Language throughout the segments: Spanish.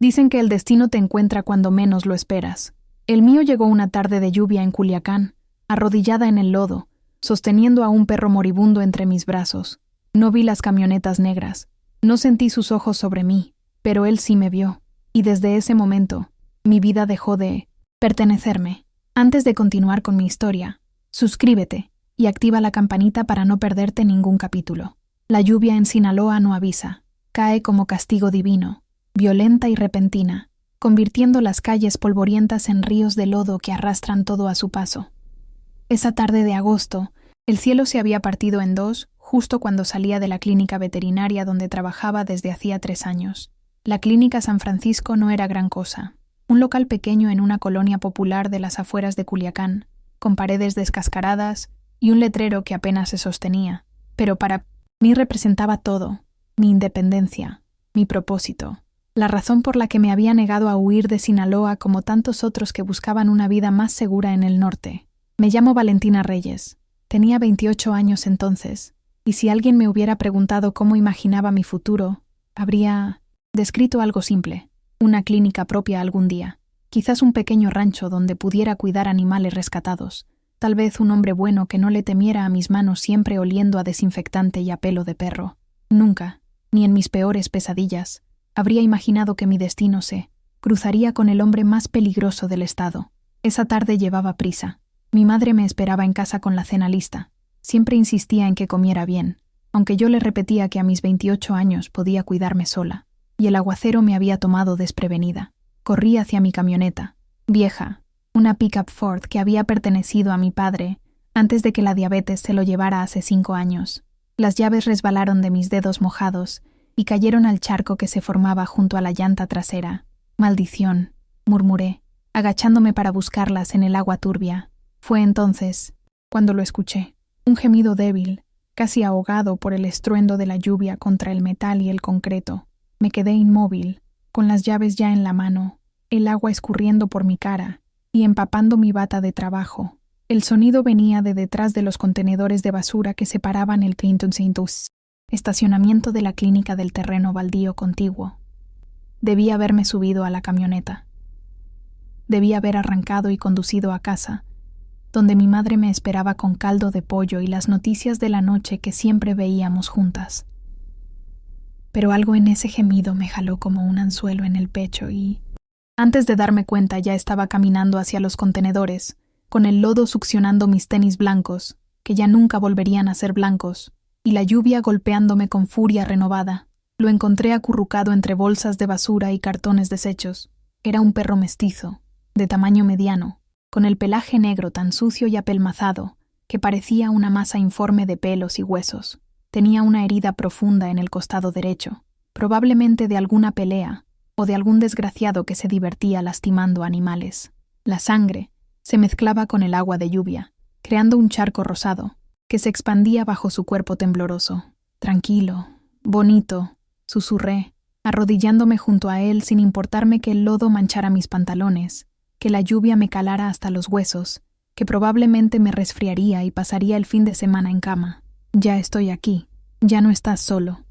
Dicen que el destino te encuentra cuando menos lo esperas. El mío llegó una tarde de lluvia en Culiacán, arrodillada en el lodo, sosteniendo a un perro moribundo entre mis brazos. No vi las camionetas negras, no sentí sus ojos sobre mí, pero él sí me vio, y desde ese momento, mi vida dejó de pertenecerme. Antes de continuar con mi historia, suscríbete y activa la campanita para no perderte ningún capítulo. La lluvia en Sinaloa no avisa, cae como castigo divino, violenta y repentina, convirtiendo las calles polvorientas en ríos de lodo que arrastran todo a su paso. Esa tarde de agosto, el cielo se había partido en dos justo cuando salía de la clínica veterinaria donde trabajaba desde hacía 3 años. La clínica San Francisco no era gran cosa, un local pequeño en una colonia popular de las afueras de Culiacán, con paredes descascaradas y un letrero que apenas se sostenía, pero para mí representaba todo, mi independencia, mi propósito, la razón por la que me había negado a huir de Sinaloa como tantos otros que buscaban una vida más segura en el norte. Me llamo Valentina Reyes, tenía 28 años entonces, y si alguien me hubiera preguntado cómo imaginaba mi futuro, habría descrito algo simple, una clínica propia algún día, quizás un pequeño rancho donde pudiera cuidar animales rescatados, tal vez un hombre bueno que no le temiera a mis manos siempre oliendo a desinfectante y a pelo de perro. Nunca, ni en mis peores pesadillas, habría imaginado que mi destino se cruzaría con el hombre más peligroso del estado. Esa tarde llevaba prisa. Mi madre me esperaba en casa con la cena lista. Siempre insistía en que comiera bien, aunque yo le repetía que a mis 28 años podía cuidarme sola, y el aguacero me había tomado desprevenida. Corrí hacia mi camioneta, vieja, una pickup Ford que había pertenecido a mi padre antes de que la diabetes se lo llevara hace 5 años. Las llaves resbalaron de mis dedos mojados y cayeron al charco que se formaba junto a la llanta trasera. «Maldición», murmuré, agachándome para buscarlas en el agua turbia. Fue entonces cuando lo escuché, un gemido débil, casi ahogado por el estruendo de la lluvia contra el metal y el concreto. Me quedé inmóvil, con las llaves ya en la mano, el agua escurriendo por mi cara y empapando mi bata de trabajo. El sonido venía de detrás de los contenedores de basura que separaban el Clinton Saintus, estacionamiento de la clínica del terreno baldío contiguo. Debí haberme subido a la camioneta. Debí haber arrancado y conducido a casa, donde mi madre me esperaba con caldo de pollo y las noticias de la noche que siempre veíamos juntas. Pero algo en ese gemido me jaló como un anzuelo en el pecho y, antes de darme cuenta, ya estaba caminando hacia los contenedores, con el lodo succionando mis tenis blancos, que ya nunca volverían a ser blancos, y la lluvia golpeándome con furia renovada. Lo encontré acurrucado entre bolsas de basura y cartones deshechos. Era un perro mestizo, de tamaño mediano, con el pelaje negro tan sucio y apelmazado que parecía una masa informe de pelos y huesos. Tenía una herida profunda en el costado derecho, probablemente de alguna pelea o de algún desgraciado que se divertía lastimando animales. La sangre se mezclaba con el agua de lluvia, creando un charco rosado que se expandía bajo su cuerpo tembloroso. «Tranquilo, bonito», susurré, arrodillándome junto a él sin importarme que el lodo manchara mis pantalones, que la lluvia me calara hasta los huesos, que probablemente me resfriaría y pasaría el fin de semana en cama. «Ya estoy aquí, ya no estás solo».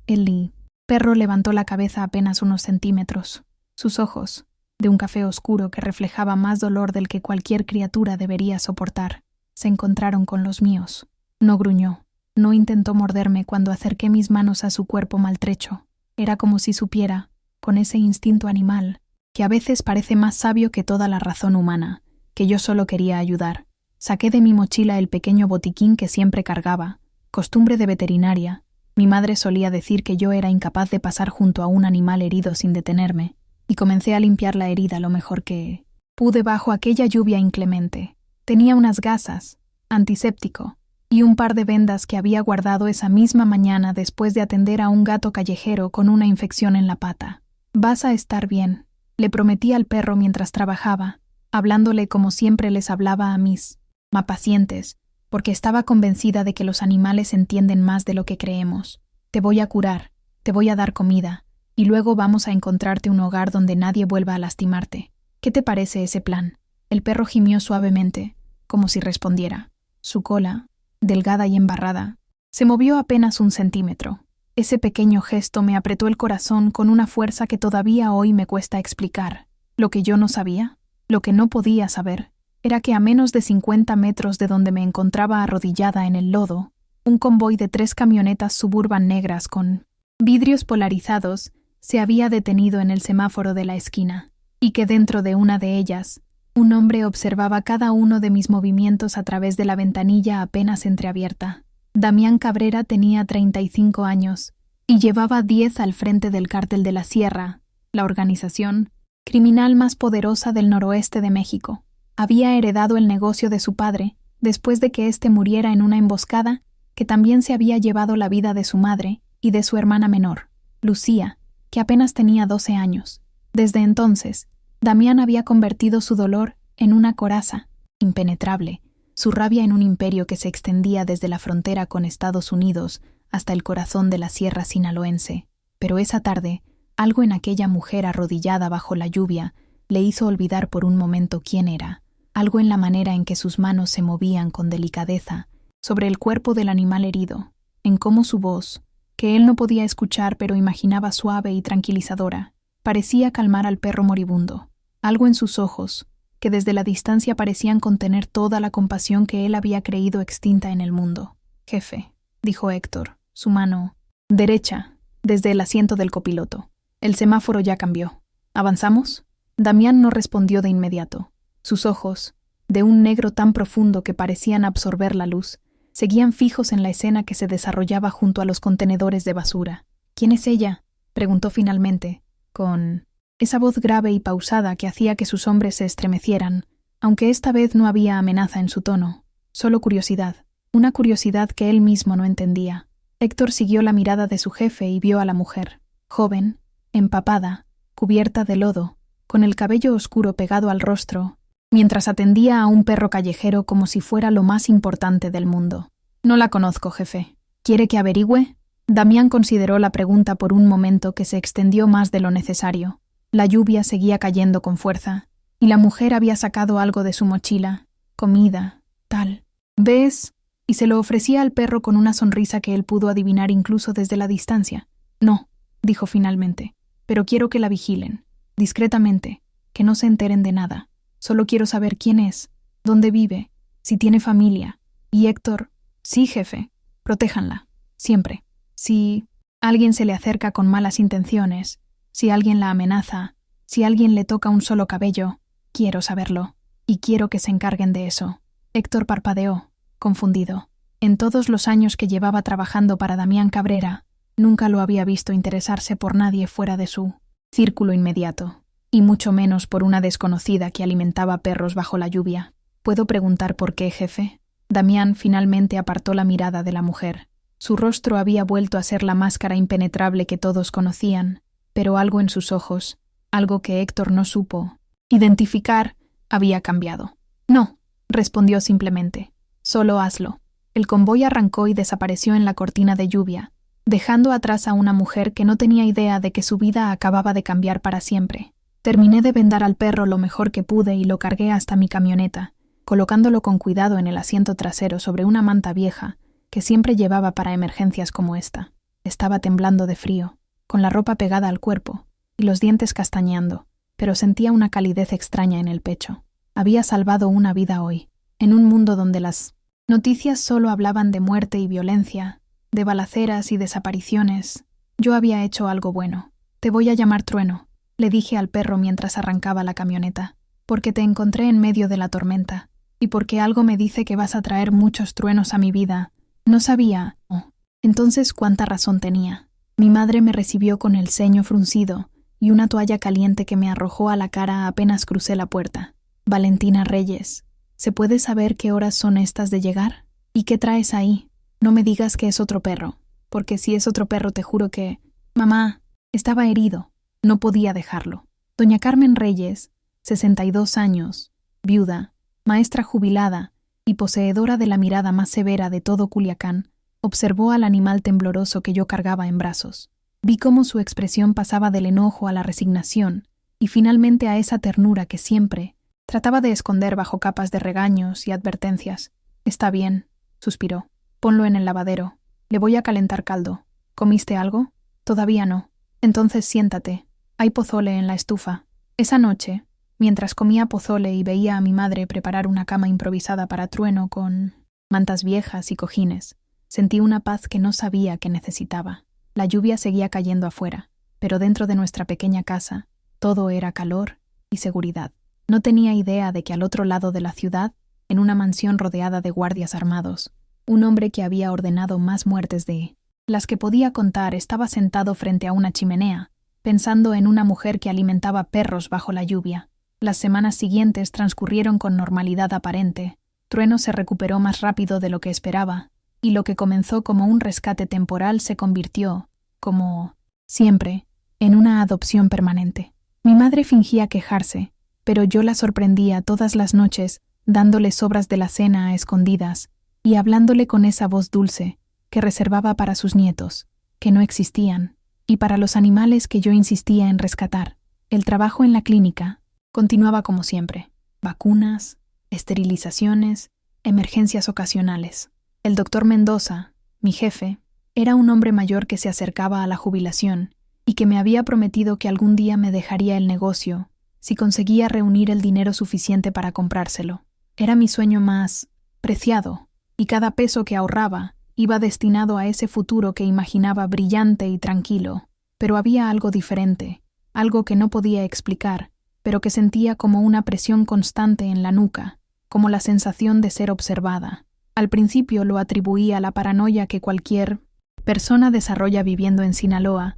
El perro levantó la cabeza apenas unos centímetros. Sus ojos, de un café oscuro que reflejaba más dolor del que cualquier criatura debería soportar, se encontraron con los míos. No gruñó, no intentó morderme cuando acerqué mis manos a su cuerpo maltrecho. Era como si supiera, con ese instinto animal, que a veces parece más sabio que toda la razón humana, que yo solo quería ayudar. Saqué de mi mochila el pequeño botiquín que siempre cargaba, costumbre de veterinaria. Mi madre solía decir que yo era incapaz de pasar junto a un animal herido sin detenerme, y comencé a limpiar la herida lo mejor que pude bajo aquella lluvia inclemente. Tenía unas gasas, antiséptico, y un par de vendas que había guardado esa misma mañana después de atender a un gato callejero con una infección en la pata. «Vas a estar bien», le prometí al perro mientras trabajaba, hablándole como siempre les hablaba a mis pacientes, porque estaba convencida de que los animales entienden más de lo que creemos. «Te voy a curar, te voy a dar comida, y luego vamos a encontrarte un hogar donde nadie vuelva a lastimarte. ¿Qué te parece ese plan?» El perro gimió suavemente, como si respondiera. Su cola, delgada y embarrada, se movió apenas 1 centímetro. Ese pequeño gesto me apretó el corazón con una fuerza que todavía hoy me cuesta explicar. Lo que yo no sabía, lo que no podía saber, era que a menos de 50 metros de donde me encontraba arrodillada en el lodo, un convoy de 3 camionetas Suburban negras con vidrios polarizados se había detenido en el semáforo de la esquina, y que dentro de una de ellas, un hombre observaba cada uno de mis movimientos a través de la ventanilla apenas entreabierta. Damián Cabrera tenía 35 años y llevaba 10 al frente del Cártel de la Sierra, la organización criminal más poderosa del noroeste de México. Había heredado el negocio de su padre después de que éste muriera en una emboscada que también se había llevado la vida de su madre y de su hermana menor, Lucía, que apenas tenía 12 años. Desde entonces, Damián había convertido su dolor en una coraza impenetrable, su rabia en un imperio que se extendía desde la frontera con Estados Unidos hasta el corazón de la sierra sinaloense. Pero esa tarde, algo en aquella mujer arrodillada bajo la lluvia le hizo olvidar por un momento quién era, algo en la manera en que sus manos se movían con delicadeza sobre el cuerpo del animal herido, en cómo su voz, que él no podía escuchar pero imaginaba suave y tranquilizadora, parecía calmar al perro moribundo, algo en sus ojos, que desde la distancia parecían contener toda la compasión que él había creído extinta en el mundo. «Jefe», dijo Héctor, su mano derecha, desde el asiento del copiloto. «El semáforo ya cambió. ¿Avanzamos?» Damián no respondió de inmediato. Sus ojos, de un negro tan profundo que parecían absorber la luz, seguían fijos en la escena que se desarrollaba junto a los contenedores de basura. «¿Quién es ella?», preguntó finalmente, con esa voz grave y pausada que hacía que sus hombres se estremecieran, aunque esta vez no había amenaza en su tono, solo curiosidad, una curiosidad que él mismo no entendía. Héctor siguió la mirada de su jefe y vio a la mujer, joven, empapada, cubierta de lodo, con el cabello oscuro pegado al rostro, mientras atendía a un perro callejero como si fuera lo más importante del mundo. «No la conozco, jefe. ¿Quiere que averigüe?» Damián consideró la pregunta por un momento que se extendió más de lo necesario. La lluvia seguía cayendo con fuerza, y la mujer había sacado algo de su mochila, comida, tal. «¿Ves?», y se lo ofrecía al perro con una sonrisa que él pudo adivinar incluso desde la distancia. «No», dijo finalmente, «pero quiero que la vigilen, discretamente, que no se enteren de nada. Solo quiero saber quién es, dónde vive, si tiene familia. Y Héctor, sí, jefe, protéjanla, siempre. Si alguien se le acerca con malas intenciones, si alguien la amenaza, si alguien le toca un solo cabello, quiero saberlo, y quiero que se encarguen de eso». Héctor parpadeó, confundido. En todos los años que llevaba trabajando para Damián Cabrera, nunca lo había visto interesarse por nadie fuera de su círculo inmediato, y mucho menos por una desconocida que alimentaba perros bajo la lluvia. «¿Puedo preguntar por qué, jefe?» Damián finalmente apartó la mirada de la mujer. Su rostro había vuelto a ser la máscara impenetrable que todos conocían, pero algo en sus ojos, algo que Héctor no supo identificar, había cambiado. «No», respondió simplemente, «solo hazlo». El convoy arrancó y desapareció en la cortina de lluvia, dejando atrás a una mujer que no tenía idea de que su vida acababa de cambiar para siempre. Terminé de vendar al perro lo mejor que pude y lo cargué hasta mi camioneta, colocándolo con cuidado en el asiento trasero sobre una manta vieja que siempre llevaba para emergencias como esta. Estaba temblando de frío, con la ropa pegada al cuerpo y los dientes castañeando, pero sentía una calidez extraña en el pecho. Había salvado una vida hoy, en un mundo donde las noticias solo hablaban de muerte y violencia, de balaceras y desapariciones. Yo había hecho algo bueno. «Te voy a llamar Trueno», le dije al perro mientras arrancaba la camioneta, «porque te encontré en medio de la tormenta, y porque algo me dice que vas a traer muchos truenos a mi vida». No sabía. Oh. Entonces, ¿cuánta razón tenía? Mi madre me recibió con el ceño fruncido y una toalla caliente que me arrojó a la cara apenas crucé la puerta. «Valentina Reyes, ¿se puede saber qué horas son estas de llegar? ¿Y qué traes ahí? No me digas que es otro perro, porque si es otro perro te juro que...» «Mamá, estaba herido. No podía dejarlo». Doña Carmen Reyes, 62 años, viuda, maestra jubilada y poseedora de la mirada más severa de todo Culiacán, observó al animal tembloroso que yo cargaba en brazos. Vi cómo su expresión pasaba del enojo a la resignación y finalmente a esa ternura que siempre trataba de esconder bajo capas de regaños y advertencias. «Está bien», suspiró. «Ponlo en el lavadero. Le voy a calentar caldo. ¿Comiste algo? Todavía no. Entonces siéntate. Hay pozole en la estufa. Esa noche, mientras comía pozole y veía a mi madre preparar una cama improvisada para Trueno con mantas viejas y cojines, sentí una paz que no sabía que necesitaba. La lluvia seguía cayendo afuera, pero dentro de nuestra pequeña casa, todo era calor y seguridad. No tenía idea de que al otro lado de la ciudad, en una mansión rodeada de guardias armados, un hombre que había ordenado más muertes de las que podía contar estaba sentado frente a una chimenea, pensando en una mujer que alimentaba perros bajo la lluvia. Las semanas siguientes transcurrieron con normalidad aparente. Trueno se recuperó más rápido de lo que esperaba, y lo que comenzó como un rescate temporal se convirtió, como siempre, en una adopción permanente. Mi madre fingía quejarse, pero yo la sorprendía todas las noches, dándole sobras de la cena a escondidas y hablándole con esa voz dulce que reservaba para sus nietos, que no existían, y para los animales que yo insistía en rescatar. El trabajo en la clínica continuaba como siempre: vacunas, esterilizaciones, emergencias ocasionales. El doctor Mendoza, mi jefe, era un hombre mayor que se acercaba a la jubilación y que me había prometido que algún día me dejaría el negocio si conseguía reunir el dinero suficiente para comprárselo. Era mi sueño más preciado, y cada peso que ahorraba iba destinado a ese futuro que imaginaba brillante y tranquilo. Pero había algo diferente, algo que no podía explicar, pero que sentía como una presión constante en la nuca, como la sensación de ser observada. Al principio lo atribuía a la paranoia que cualquier persona desarrolla viviendo en Sinaloa,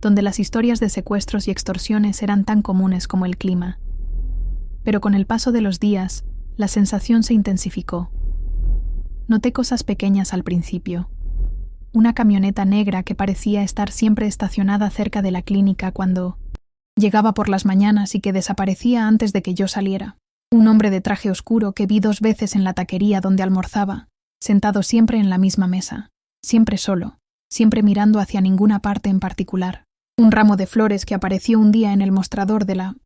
donde las historias de secuestros y extorsiones eran tan comunes como el clima. Pero con el paso de los días, la sensación se intensificó. Noté cosas pequeñas al principio. Una camioneta negra que parecía estar siempre estacionada cerca de la clínica cuando llegaba por las mañanas y que desaparecía antes de que yo saliera. Un hombre de traje oscuro que vi 2 veces en la taquería donde almorzaba, sentado siempre en la misma mesa, siempre solo, siempre mirando hacia ninguna parte en particular. Un ramo de flores que apareció un día en el mostrador de la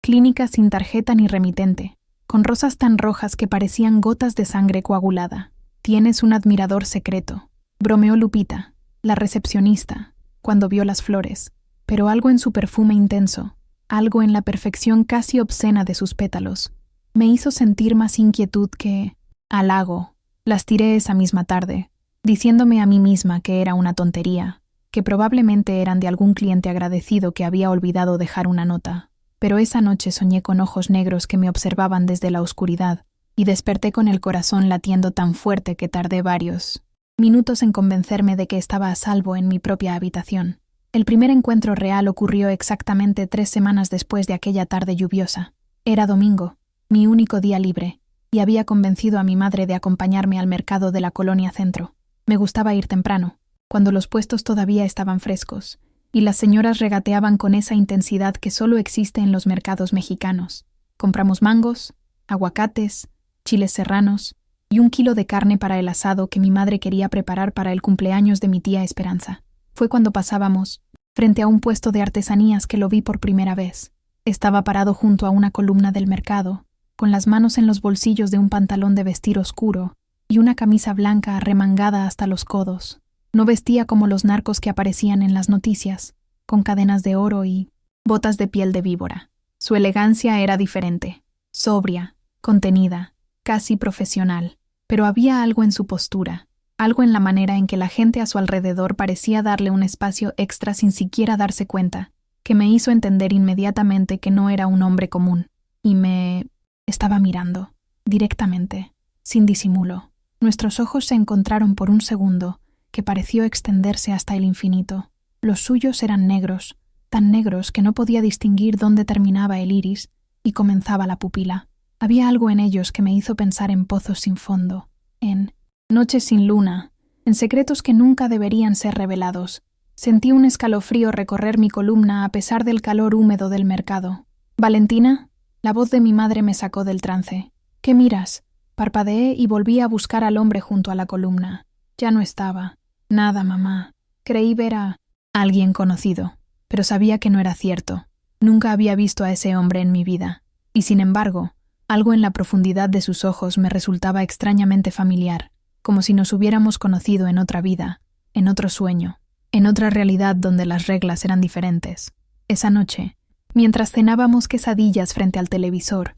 clínica sin tarjeta ni remitente, con rosas tan rojas que parecían gotas de sangre coagulada. «Tienes un admirador secreto», bromeó Lupita, la recepcionista, cuando vio las flores, pero algo en su perfume intenso, algo en la perfección casi obscena de sus pétalos, me hizo sentir más inquietud que halago. Las tiré esa misma tarde, diciéndome a mí misma que era una tontería, que probablemente eran de algún cliente agradecido que había olvidado dejar una nota. Pero esa noche soñé con ojos negros que me observaban desde la oscuridad, y desperté con el corazón latiendo tan fuerte que tardé varios minutos en convencerme de que estaba a salvo en mi propia habitación. El primer encuentro real ocurrió exactamente 3 semanas después de aquella tarde lluviosa. Era domingo, mi único día libre, y había convencido a mi madre de acompañarme al mercado de la Colonia Centro. Me gustaba ir temprano, cuando los puestos todavía estaban frescos, y las señoras regateaban con esa intensidad que solo existe en los mercados mexicanos. Compramos mangos, aguacates, chiles serranos y 1 kilo de carne para el asado que mi madre quería preparar para el cumpleaños de mi tía Esperanza. Fue cuando pasábamos frente a un puesto de artesanías que lo vi por primera vez. Estaba parado junto a una columna del mercado, con las manos en los bolsillos de un pantalón de vestir oscuro y una camisa blanca arremangada hasta los codos. No vestía como los narcos que aparecían en las noticias, con cadenas de oro y botas de piel de víbora. Su elegancia era diferente, sobria, contenida, casi profesional, pero había algo en su postura, algo en la manera en que la gente a su alrededor parecía darle un espacio extra sin siquiera darse cuenta, que me hizo entender inmediatamente que no era un hombre común, y me estaba mirando, directamente, sin disimulo. Nuestros ojos se encontraron por un segundo, que pareció extenderse hasta el infinito. Los suyos eran negros, tan negros que no podía distinguir dónde terminaba el iris y comenzaba la pupila. Había algo en ellos que me hizo pensar en pozos sin fondo, en noches sin luna, en secretos que nunca deberían ser revelados. Sentí un escalofrío recorrer mi columna a pesar del calor húmedo del mercado. «¿Valentina?» La voz de mi madre me sacó del trance. «¿Qué miras?» Parpadeé y volví a buscar al hombre junto a la columna. Ya no estaba. «Nada, mamá». Creí ver a alguien conocido, pero sabía que no era cierto. Nunca había visto a ese hombre en mi vida, y sin embargo, algo en la profundidad de sus ojos me resultaba extrañamente familiar, como si nos hubiéramos conocido en otra vida, en otro sueño. en otra realidad donde las reglas eran diferentes. Esa noche, mientras cenábamos quesadillas frente al televisor,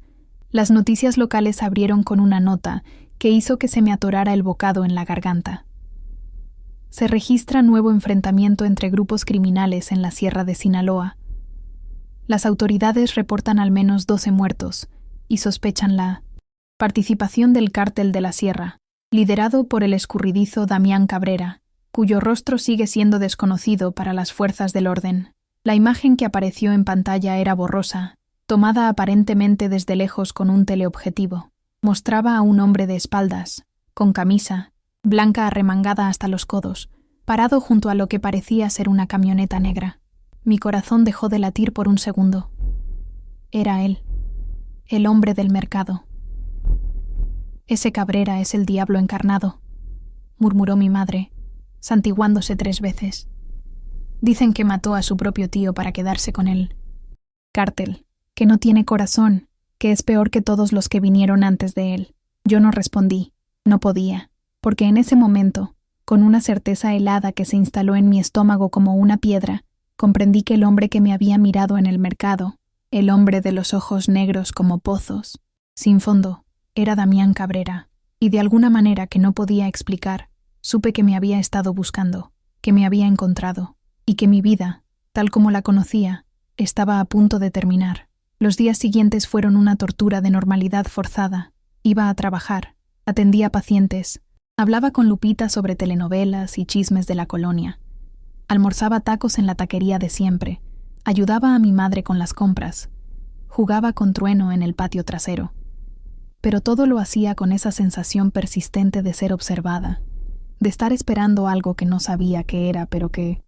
las noticias locales abrieron con una nota que hizo que se me atorara el bocado en la garganta. Se registra nuevo enfrentamiento entre grupos criminales en la Sierra de Sinaloa. Las autoridades reportan al menos 12 muertos y sospechan la participación del Cártel de la Sierra, liderado por el escurridizo Damián Cabrera, cuyo rostro sigue siendo desconocido para las fuerzas del orden. La imagen que apareció en pantalla era borrosa, tomada aparentemente desde lejos con un teleobjetivo. Mostraba a un hombre de espaldas, con camisa, blanca arremangada hasta los codos, parado junto a lo que parecía ser una camioneta negra. Mi corazón dejó de latir por un segundo. Era él, el hombre del mercado. Ese Cabrera es el diablo encarnado, murmuró mi madre, santiguándose 3 veces. Dicen que mató a su propio tío para quedarse con él. Cártel, que no tiene corazón, que es peor que todos los que vinieron antes de él. Yo no respondí, no podía, porque en ese momento, con una certeza helada que se instaló en mi estómago como una piedra, comprendí que el hombre que me había mirado en el mercado, el hombre de los ojos negros como pozos, sin fondo, era Damián Cabrera, y de alguna manera que no podía explicar, supe que me había estado buscando, que me había encontrado, y que mi vida, tal como la conocía, estaba a punto de terminar. Los días siguientes fueron una tortura de normalidad forzada. Iba a trabajar, atendía pacientes, hablaba con Lupita sobre telenovelas y chismes de la colonia. Almorzaba tacos en la taquería de siempre, ayudaba a mi madre con las compras, jugaba con Trueno en el patio trasero. Pero todo lo hacía con esa sensación persistente de ser observada, de estar esperando algo que no sabía qué era, pero que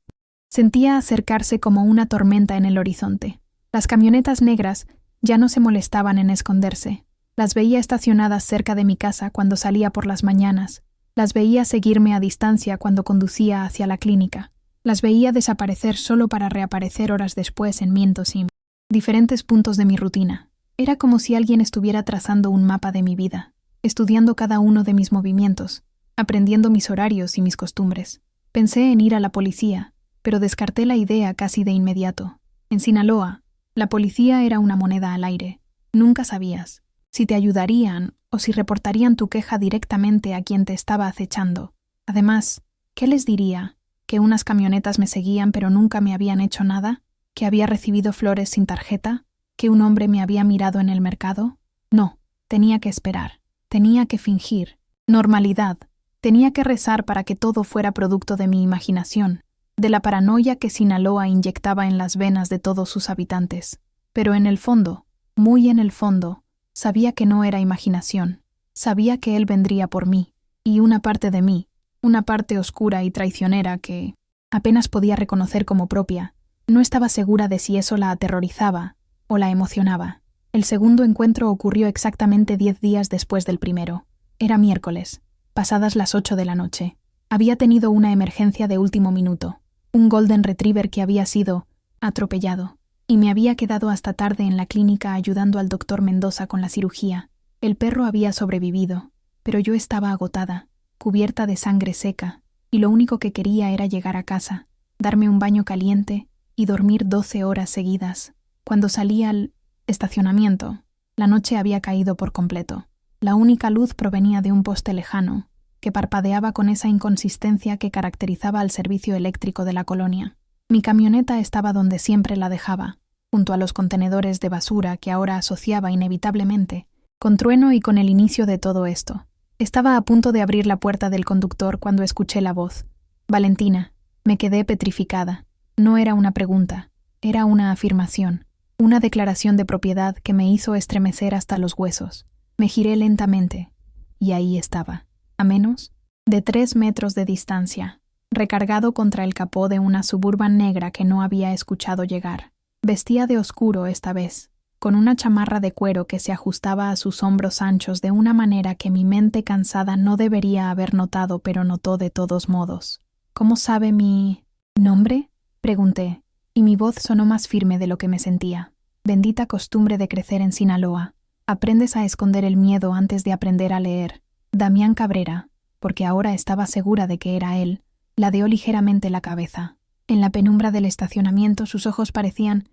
sentía acercarse como una tormenta en el horizonte. Las camionetas negras ya no se molestaban en esconderse. Las veía estacionadas cerca de mi casa cuando salía por las mañanas. Las veía seguirme a distancia cuando conducía hacia la clínica. Las veía desaparecer solo para reaparecer horas después en diferentes puntos de mi rutina. Era como si alguien estuviera trazando un mapa de mi vida, estudiando cada uno de mis movimientos, aprendiendo mis horarios y mis costumbres. Pensé en ir a la policía, pero descarté la idea casi de inmediato. En Sinaloa, la policía era una moneda al aire. Nunca sabías si te ayudarían o si reportarían tu queja directamente a quien te estaba acechando. Además, ¿qué les diría? ¿Que unas camionetas me seguían pero nunca me habían hecho nada? ¿Que había recibido flores sin tarjeta? ¿Que un hombre me había mirado en el mercado? No, tenía que esperar, tenía que fingir. Normalidad. Tenía que rezar para que todo fuera producto de mi imaginación, de la paranoia que Sinaloa inyectaba en las venas de todos sus habitantes. Pero en el fondo, muy en el fondo, sabía que no era imaginación. Sabía que él vendría por mí, y una parte de mí, una parte oscura y traicionera que apenas podía reconocer como propia, no estaba segura de si eso la aterrorizaba o la emocionaba. El segundo encuentro ocurrió exactamente 10 días después del primero. Era miércoles, pasadas las 8 de la noche. Había tenido una emergencia de último minuto, un golden retriever que había sido atropellado, y me había quedado hasta tarde en la clínica ayudando al doctor Mendoza con la cirugía. El perro había sobrevivido, pero yo estaba agotada, cubierta de sangre seca, y lo único que quería era llegar a casa, darme un baño caliente y dormir 12 horas seguidas. Cuando salí al estacionamiento, la noche había caído por completo. La única luz provenía de un poste lejano, que parpadeaba con esa inconsistencia que caracterizaba al servicio eléctrico de la colonia. Mi camioneta estaba donde siempre la dejaba, junto a los contenedores de basura que ahora asociaba inevitablemente con Trueno y con el inicio de todo esto. Estaba a punto de abrir la puerta del conductor cuando escuché la voz. Valentina. Me quedé petrificada. No era una pregunta, era una afirmación. Una declaración de propiedad que me hizo estremecer hasta los huesos. Me giré lentamente, y ahí estaba, a menos de 3 metros de distancia, recargado contra el capó de una Suburban negra que no había escuchado llegar. Vestía de oscuro esta vez, con una chamarra de cuero que se ajustaba a sus hombros anchos de una manera que mi mente cansada no debería haber notado, pero notó de todos modos. ¿Cómo sabe mi nombre?, pregunté, y mi voz sonó más firme de lo que me sentía. Bendita costumbre de crecer en Sinaloa. Aprendes a esconder el miedo antes de aprender a leer. Damián Cabrera, porque ahora estaba segura de que era él, ladeó ligeramente la cabeza. En la penumbra del estacionamiento sus ojos parecían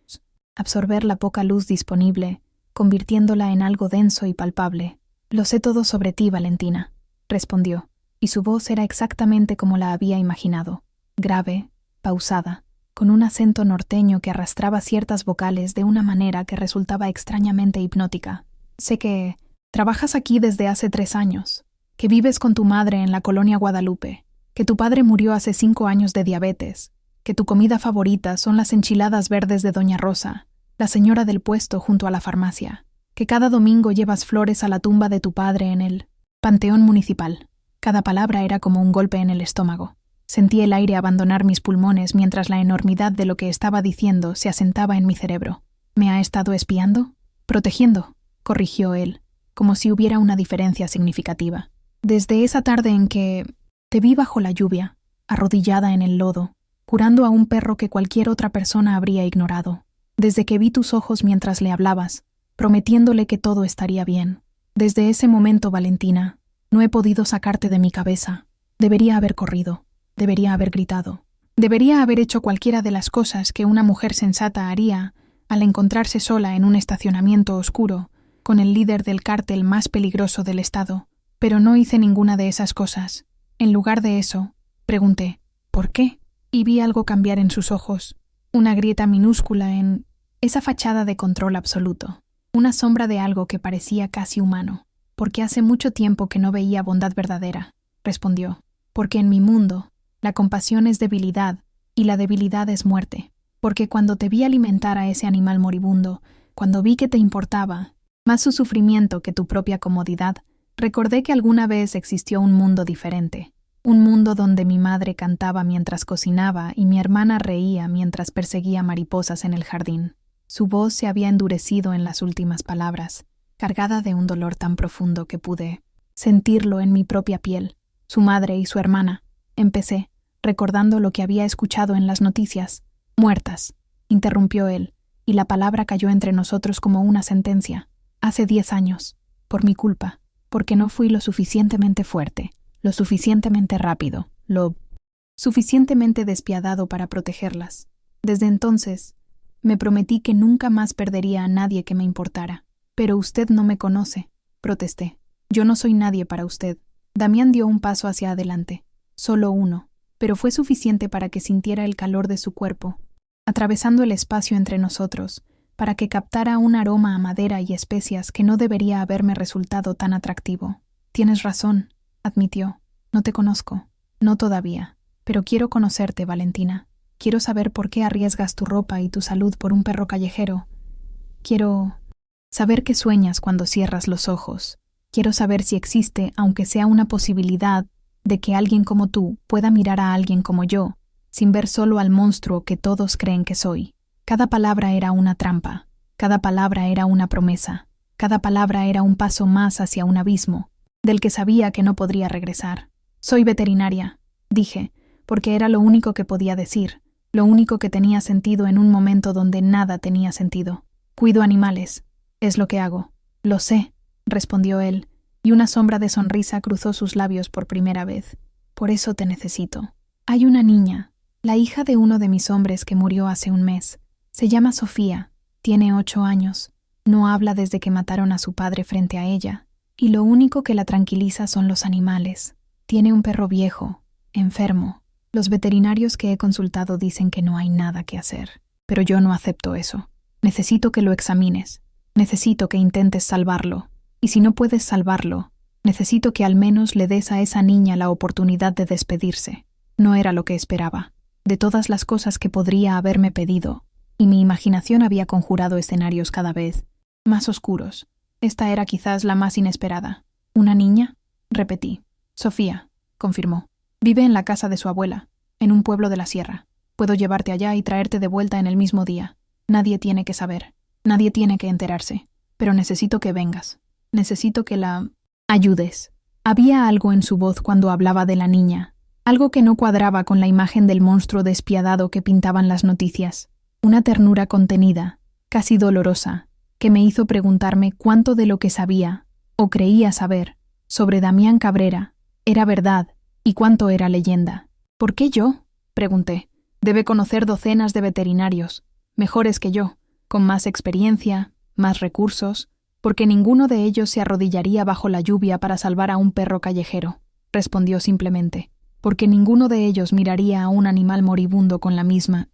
absorber la poca luz disponible, convirtiéndola en algo denso y palpable. «Lo sé todo sobre ti, Valentina», respondió, y su voz era exactamente como la había imaginado, grave, pausada, con un acento norteño que arrastraba ciertas vocales de una manera que resultaba extrañamente hipnótica. «Sé que trabajas aquí desde hace 3 años, que vives con tu madre en la colonia Guadalupe, que tu padre murió hace 5 años de diabetes, que tu comida favorita son las enchiladas verdes de Doña Rosa, la señora del puesto junto a la farmacia, que cada domingo llevas flores a la tumba de tu padre en el Panteón Municipal». Cada palabra era como un golpe en el estómago. Sentí el aire abandonar mis pulmones mientras la enormidad de lo que estaba diciendo se asentaba en mi cerebro. «¿Me ha estado espiando?» «Protegiendo», corrigió él, como si hubiera una diferencia significativa. «Desde esa tarde en que te vi bajo la lluvia, arrodillada en el lodo, curando a un perro que cualquier otra persona habría ignorado. Desde que vi tus ojos mientras le hablabas, prometiéndole que todo estaría bien. Desde ese momento, Valentina, no he podido sacarte de mi cabeza. Debería haber corrido. Debería haber gritado. Debería haber hecho cualquiera de las cosas que una mujer sensata haría al encontrarse sola en un estacionamiento oscuro con el líder del cártel más peligroso del estado. Pero no hice ninguna de esas cosas. En lugar de eso, pregunté, ¿por qué? Y vi algo cambiar en sus ojos. Una grieta minúscula en esa fachada de control absoluto. Una sombra de algo que parecía casi humano. «Porque hace mucho tiempo que no veía bondad verdadera», respondió. «Porque en mi mundo, la compasión es debilidad y la debilidad es muerte. Porque cuando te vi alimentar a ese animal moribundo, cuando vi que te importaba más su sufrimiento que tu propia comodidad, recordé que alguna vez existió un mundo diferente. Un mundo donde mi madre cantaba mientras cocinaba y mi hermana reía mientras perseguía mariposas en el jardín». Su voz se había endurecido en las últimas palabras, cargada de un dolor tan profundo que pude sentirlo en mi propia piel. «Su madre y su hermana», empecé, recordando lo que había escuchado en las noticias. «Muertas», interrumpió él, y la palabra cayó entre nosotros como una sentencia. «Hace 10 años, por mi culpa, porque no fui lo suficientemente fuerte, lo suficientemente rápido, lo suficientemente despiadado para protegerlas. Desde entonces, me prometí que nunca más perdería a nadie que me importara. Pero usted no me conoce», protesté. «Yo no soy nadie para usted». Damián dio un paso hacia adelante, solo uno, pero fue suficiente para que sintiera el calor de su cuerpo, atravesando el espacio entre nosotros, para que captara un aroma a madera y especias que no debería haberme resultado tan atractivo. «Tienes razón», admitió. «No te conozco. No todavía. Pero quiero conocerte, Valentina. Quiero saber por qué arriesgas tu ropa y tu salud por un perro callejero. Quiero saber qué sueñas cuando cierras los ojos. Quiero saber si existe, aunque sea una posibilidad, de que alguien como tú pueda mirar a alguien como yo, sin ver solo al monstruo que todos creen que soy». Cada palabra era una trampa. Cada palabra era una promesa. Cada palabra era un paso más hacia un abismo, del que sabía que no podría regresar. «Soy veterinaria», dije, porque era lo único que podía decir, lo único que tenía sentido en un momento donde nada tenía sentido. «Cuido animales. Es lo que hago». «Lo sé», respondió él, y una sombra de sonrisa cruzó sus labios por primera vez. «Por eso te necesito. Hay una niña, la hija de uno de mis hombres que murió hace un mes. Se llama Sofía, tiene 8 años. No habla desde que mataron a su padre frente a ella, y lo único que la tranquiliza son los animales. Tiene un perro viejo, enfermo. Los veterinarios que he consultado dicen que no hay nada que hacer, pero yo no acepto eso. Necesito que lo examines. Necesito que intentes salvarlo. Y si no puedes salvarlo, necesito que al menos le des a esa niña la oportunidad de despedirse». No era lo que esperaba. De todas las cosas que podría haberme pedido, y mi imaginación había conjurado escenarios cada vez más oscuros, esta era quizás la más inesperada. «¿Una niña?», repetí. «Sofía», confirmó. «Vive en la casa de su abuela, en un pueblo de la sierra. Puedo llevarte allá y traerte de vuelta en el mismo día. Nadie tiene que saber. Nadie tiene que enterarse. Pero necesito que vengas. Necesito que la ayudes». Había algo en su voz cuando hablaba de la niña, algo que no cuadraba con la imagen del monstruo despiadado que pintaban las noticias. Una ternura contenida, casi dolorosa, que me hizo preguntarme cuánto de lo que sabía, o creía saber, sobre Damián Cabrera, era verdad y cuánto era leyenda. «¿Por qué yo?», pregunté. Debe conocer docenas de veterinarios, mejores que yo, con más experiencia, más recursos, porque ninguno de ellos se arrodillaría bajo la lluvia para salvar a un perro callejero, respondió simplemente, porque ninguno de ellos miraría a un animal moribundo con la misma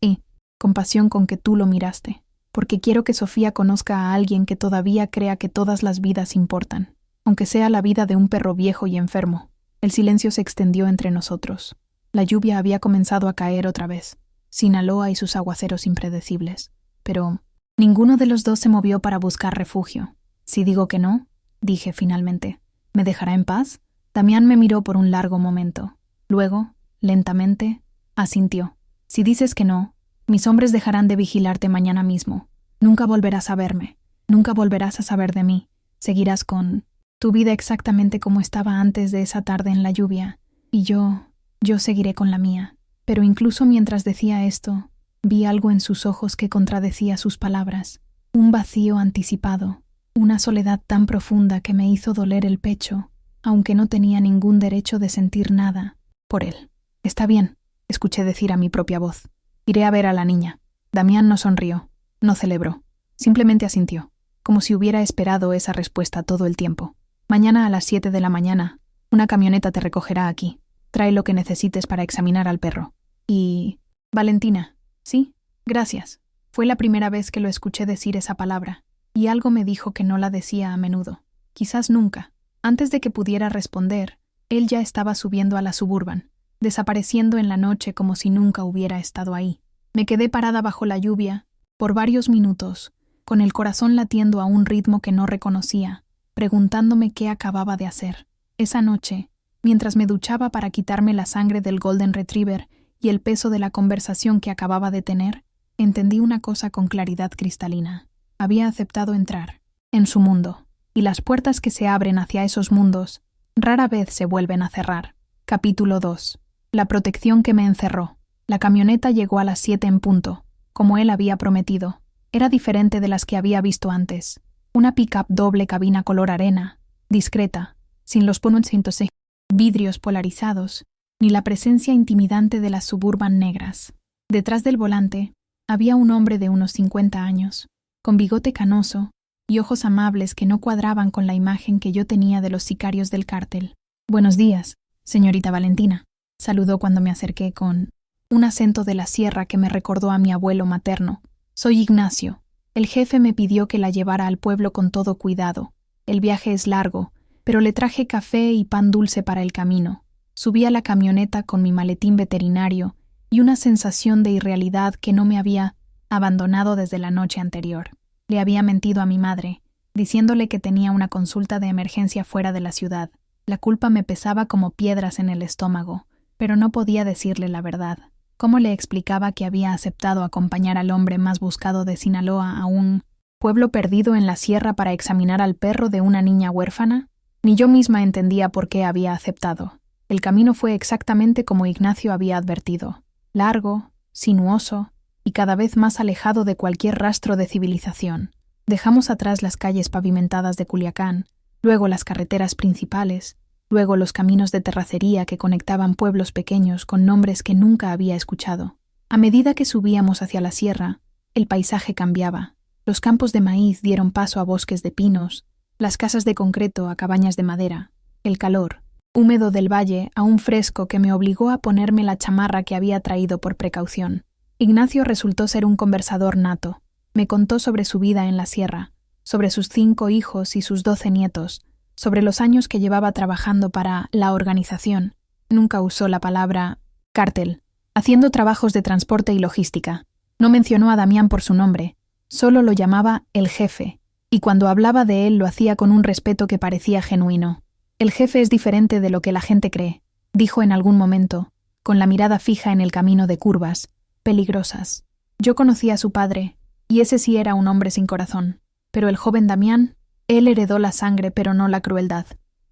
compasión con que tú lo miraste, porque quiero que Sofía conozca a alguien que todavía crea que todas las vidas importan, aunque sea la vida de un perro viejo y enfermo. El silencio se extendió entre nosotros. La lluvia había comenzado a caer otra vez, Sinaloa y sus aguaceros impredecibles, pero ninguno de los dos se movió para buscar refugio. Si digo que no, dije finalmente, ¿me dejará en paz? Damián me miró por un largo momento. Luego, lentamente, asintió. Si dices que no, mis hombres dejarán de vigilarte mañana mismo. Nunca volverás a verme. Nunca volverás a saber de mí. Seguirás con tu vida exactamente como estaba antes de esa tarde en la lluvia. Y yo seguiré con la mía. Pero incluso mientras decía esto, vi algo en sus ojos que contradecía sus palabras. Un vacío anticipado. Una soledad tan profunda que me hizo doler el pecho, aunque no tenía ningún derecho de sentir nada por él. Está bien, escuché decir a mi propia voz. Iré a ver a la niña. Damián no sonrió, no celebró. Simplemente asintió, como si hubiera esperado esa respuesta todo el tiempo. Mañana a las 7 de la mañana, una camioneta te recogerá aquí. Trae lo que necesites para examinar al perro. Y... Valentina, ¿sí? Gracias. Fue la primera vez que lo escuché decir esa palabra, y algo me dijo que no la decía a menudo. Quizás nunca. Antes de que pudiera responder, él ya estaba subiendo a la Suburban, desapareciendo en la noche como si nunca hubiera estado ahí. Me quedé parada bajo la lluvia, por varios minutos, con el corazón latiendo a un ritmo que no reconocía, preguntándome qué acababa de hacer. Esa noche, mientras me duchaba para quitarme la sangre del Golden Retriever y el peso de la conversación que acababa de tener, entendí una cosa con claridad cristalina. Había aceptado entrar en su mundo, y las puertas que se abren hacia esos mundos rara vez se vuelven a cerrar. Capítulo 2. La protección que me encerró. La camioneta llegó a las 7 en punto, como él había prometido. Era diferente de las que había visto antes. Una pick-up doble cabina color arena, discreta, sin los vidrios polarizados, ni la presencia intimidante de las Suburban negras. Detrás del volante había un hombre de unos 50 años, con bigote canoso y ojos amables que no cuadraban con la imagen que yo tenía de los sicarios del cártel. «Buenos días, señorita Valentina», saludó cuando me acerqué con un acento de la sierra que me recordó a mi abuelo materno. «Soy Ignacio. El jefe me pidió que la llevara al pueblo con todo cuidado. El viaje es largo, pero le traje café y pan dulce para el camino». Subí a la camioneta con mi maletín veterinario y una sensación de irrealidad que no me había abandonado desde la noche anterior. Le había mentido a mi madre, diciéndole que tenía una consulta de emergencia fuera de la ciudad. La culpa me pesaba como piedras en el estómago, pero no podía decirle la verdad. ¿Cómo le explicaba que había aceptado acompañar al hombre más buscado de Sinaloa a un pueblo perdido en la sierra para examinar al perro de una niña huérfana? Ni yo misma entendía por qué había aceptado. El camino fue exactamente como Ignacio había advertido, largo, sinuoso y cada vez más alejado de cualquier rastro de civilización. Dejamos atrás las calles pavimentadas de Culiacán, luego las carreteras principales, luego los caminos de terracería que conectaban pueblos pequeños con nombres que nunca había escuchado. A medida que subíamos hacia la sierra, el paisaje cambiaba. Los campos de maíz dieron paso a bosques de pinos, las casas de concreto a cabañas de madera, el calor húmedo del valle a un fresco que me obligó a ponerme la chamarra que había traído por precaución. Ignacio resultó ser un conversador nato. Me contó sobre su vida en la sierra, sobre sus 5 hijos y sus 12 nietos, sobre los años que llevaba trabajando para la organización. Nunca usó la palabra cártel, haciendo trabajos de transporte y logística. No mencionó a Damián por su nombre, solo lo llamaba el jefe, y cuando hablaba de él lo hacía con un respeto que parecía genuino. «El jefe es diferente de lo que la gente cree», dijo en algún momento, con la mirada fija en el camino de curvas, peligrosas. Yo conocía a su padre, y ese sí era un hombre sin corazón. Pero el joven Damián, él heredó la sangre pero no la crueldad.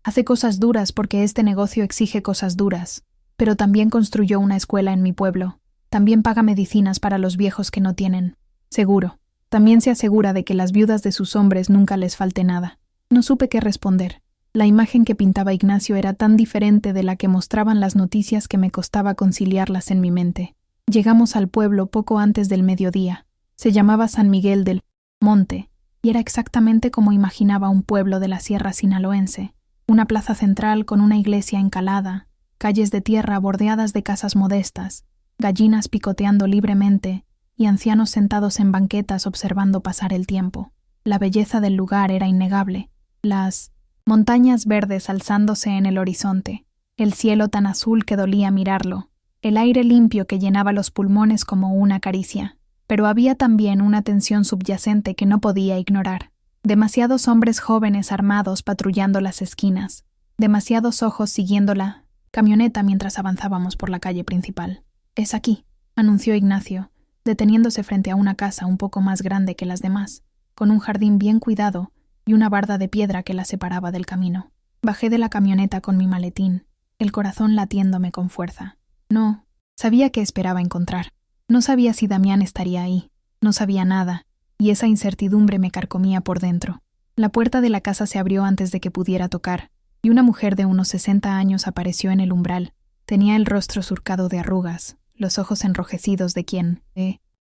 Hace cosas duras porque este negocio exige cosas duras, pero también construyó una escuela en mi pueblo. También paga medicinas para los viejos que no tienen. Seguro. También se asegura de que las viudas de sus hombres nunca les falte nada. No supe qué responder. La imagen que pintaba Ignacio era tan diferente de la que mostraban las noticias que me costaba conciliarlas en mi mente. Llegamos al pueblo poco antes del mediodía. Se llamaba San Miguel del Monte, y era exactamente como imaginaba un pueblo de la sierra sinaloense. Una plaza central con una iglesia encalada, calles de tierra bordeadas de casas modestas, gallinas picoteando libremente y ancianos sentados en banquetas observando pasar el tiempo. La belleza del lugar era innegable. Las montañas verdes alzándose en el horizonte, el cielo tan azul que dolía mirarlo, el aire limpio que llenaba los pulmones como una caricia. Pero había también una tensión subyacente que no podía ignorar. Demasiados hombres jóvenes armados patrullando las esquinas, demasiados ojos siguiendo la camioneta mientras avanzábamos por la calle principal. «Es aquí», anunció Ignacio, deteniéndose frente a una casa un poco más grande que las demás, con un jardín bien cuidado y una barda de piedra que la separaba del camino. Bajé de la camioneta con mi maletín, el corazón latiéndome con fuerza. No, sabía qué esperaba encontrar. No sabía si Damián estaría ahí, no sabía nada, y esa incertidumbre me carcomía por dentro. La puerta de la casa se abrió antes de que pudiera tocar, y una mujer de unos 60 años apareció en el umbral. Tenía el rostro surcado de arrugas, los ojos enrojecidos de quien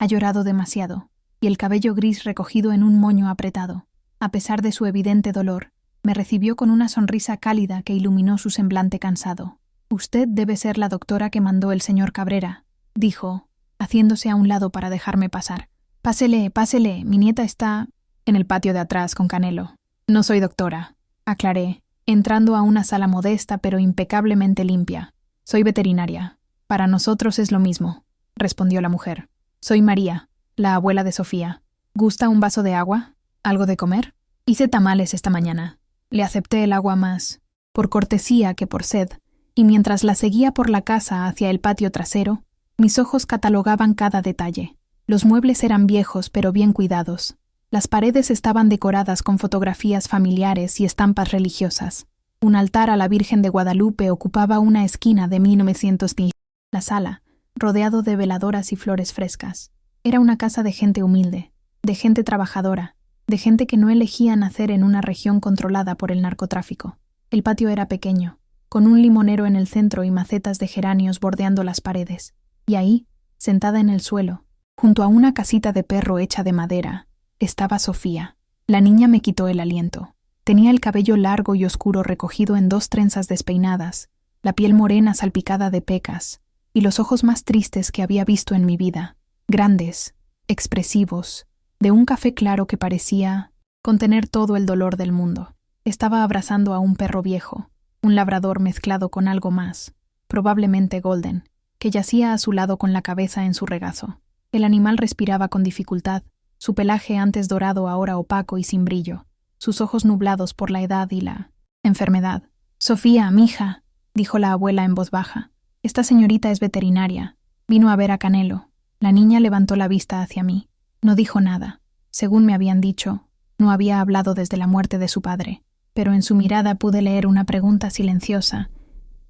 ha llorado demasiado, y el cabello gris recogido en un moño apretado. A pesar de su evidente dolor, me recibió con una sonrisa cálida que iluminó su semblante cansado. «Usted debe ser la doctora que mandó el señor Cabrera», dijo, haciéndose a un lado para dejarme pasar. «Pásele, pásele, mi nieta está en el patio de atrás con Canelo». «No soy doctora», aclaré, entrando a una sala modesta pero impecablemente limpia. «Soy veterinaria». «Para nosotros es lo mismo», respondió la mujer. «Soy María, la abuela de Sofía. ¿Gusta un vaso de agua? ¿Algo de comer? Hice tamales esta mañana». Le acepté el agua más por cortesía que por sed, y mientras la seguía por la casa hacia el patio trasero, mis ojos catalogaban cada detalle. Los muebles eran viejos pero bien cuidados. Las paredes estaban decoradas con fotografías familiares y estampas religiosas. Un altar a la Virgen de Guadalupe ocupaba una esquina de 1910. La sala, rodeado de veladoras y flores frescas. Era una casa de gente humilde, de gente trabajadora, de gente que no elegía nacer en una región controlada por el narcotráfico. El patio era pequeño, con un limonero en el centro y macetas de geranios bordeando las paredes. Y ahí, sentada en el suelo, junto a una casita de perro hecha de madera, estaba Sofía. La niña me quitó el aliento. Tenía el cabello largo y oscuro recogido en 2 trenzas despeinadas, la piel morena salpicada de pecas, y los ojos más tristes que había visto en mi vida, grandes, expresivos, de un café claro que parecía contener todo el dolor del mundo. Estaba abrazando a un perro viejo, un labrador mezclado con algo más, probablemente golden, que yacía a su lado con la cabeza en su regazo. El animal respiraba con dificultad, su pelaje antes dorado ahora opaco y sin brillo, sus ojos nublados por la edad y la enfermedad. «Sofía, mija», dijo la abuela en voz baja, «esta señorita es veterinaria. Vino a ver a Canelo». La niña levantó la vista hacia mí. No dijo nada. Según me habían dicho, no había hablado desde la muerte de su padre, pero en su mirada pude leer una pregunta silenciosa.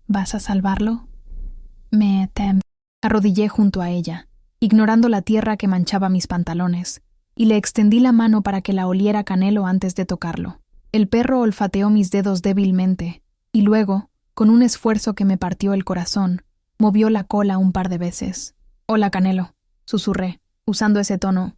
«¿Vas a salvarlo?» Me arrodillé junto a ella, ignorando la tierra que manchaba mis pantalones, y le extendí la mano para que la oliera Canelo antes de tocarlo. El perro olfateó mis dedos débilmente, y luego, con un esfuerzo que me partió el corazón, movió la cola un par de veces. «Hola, Canelo», susurré, usando ese tono,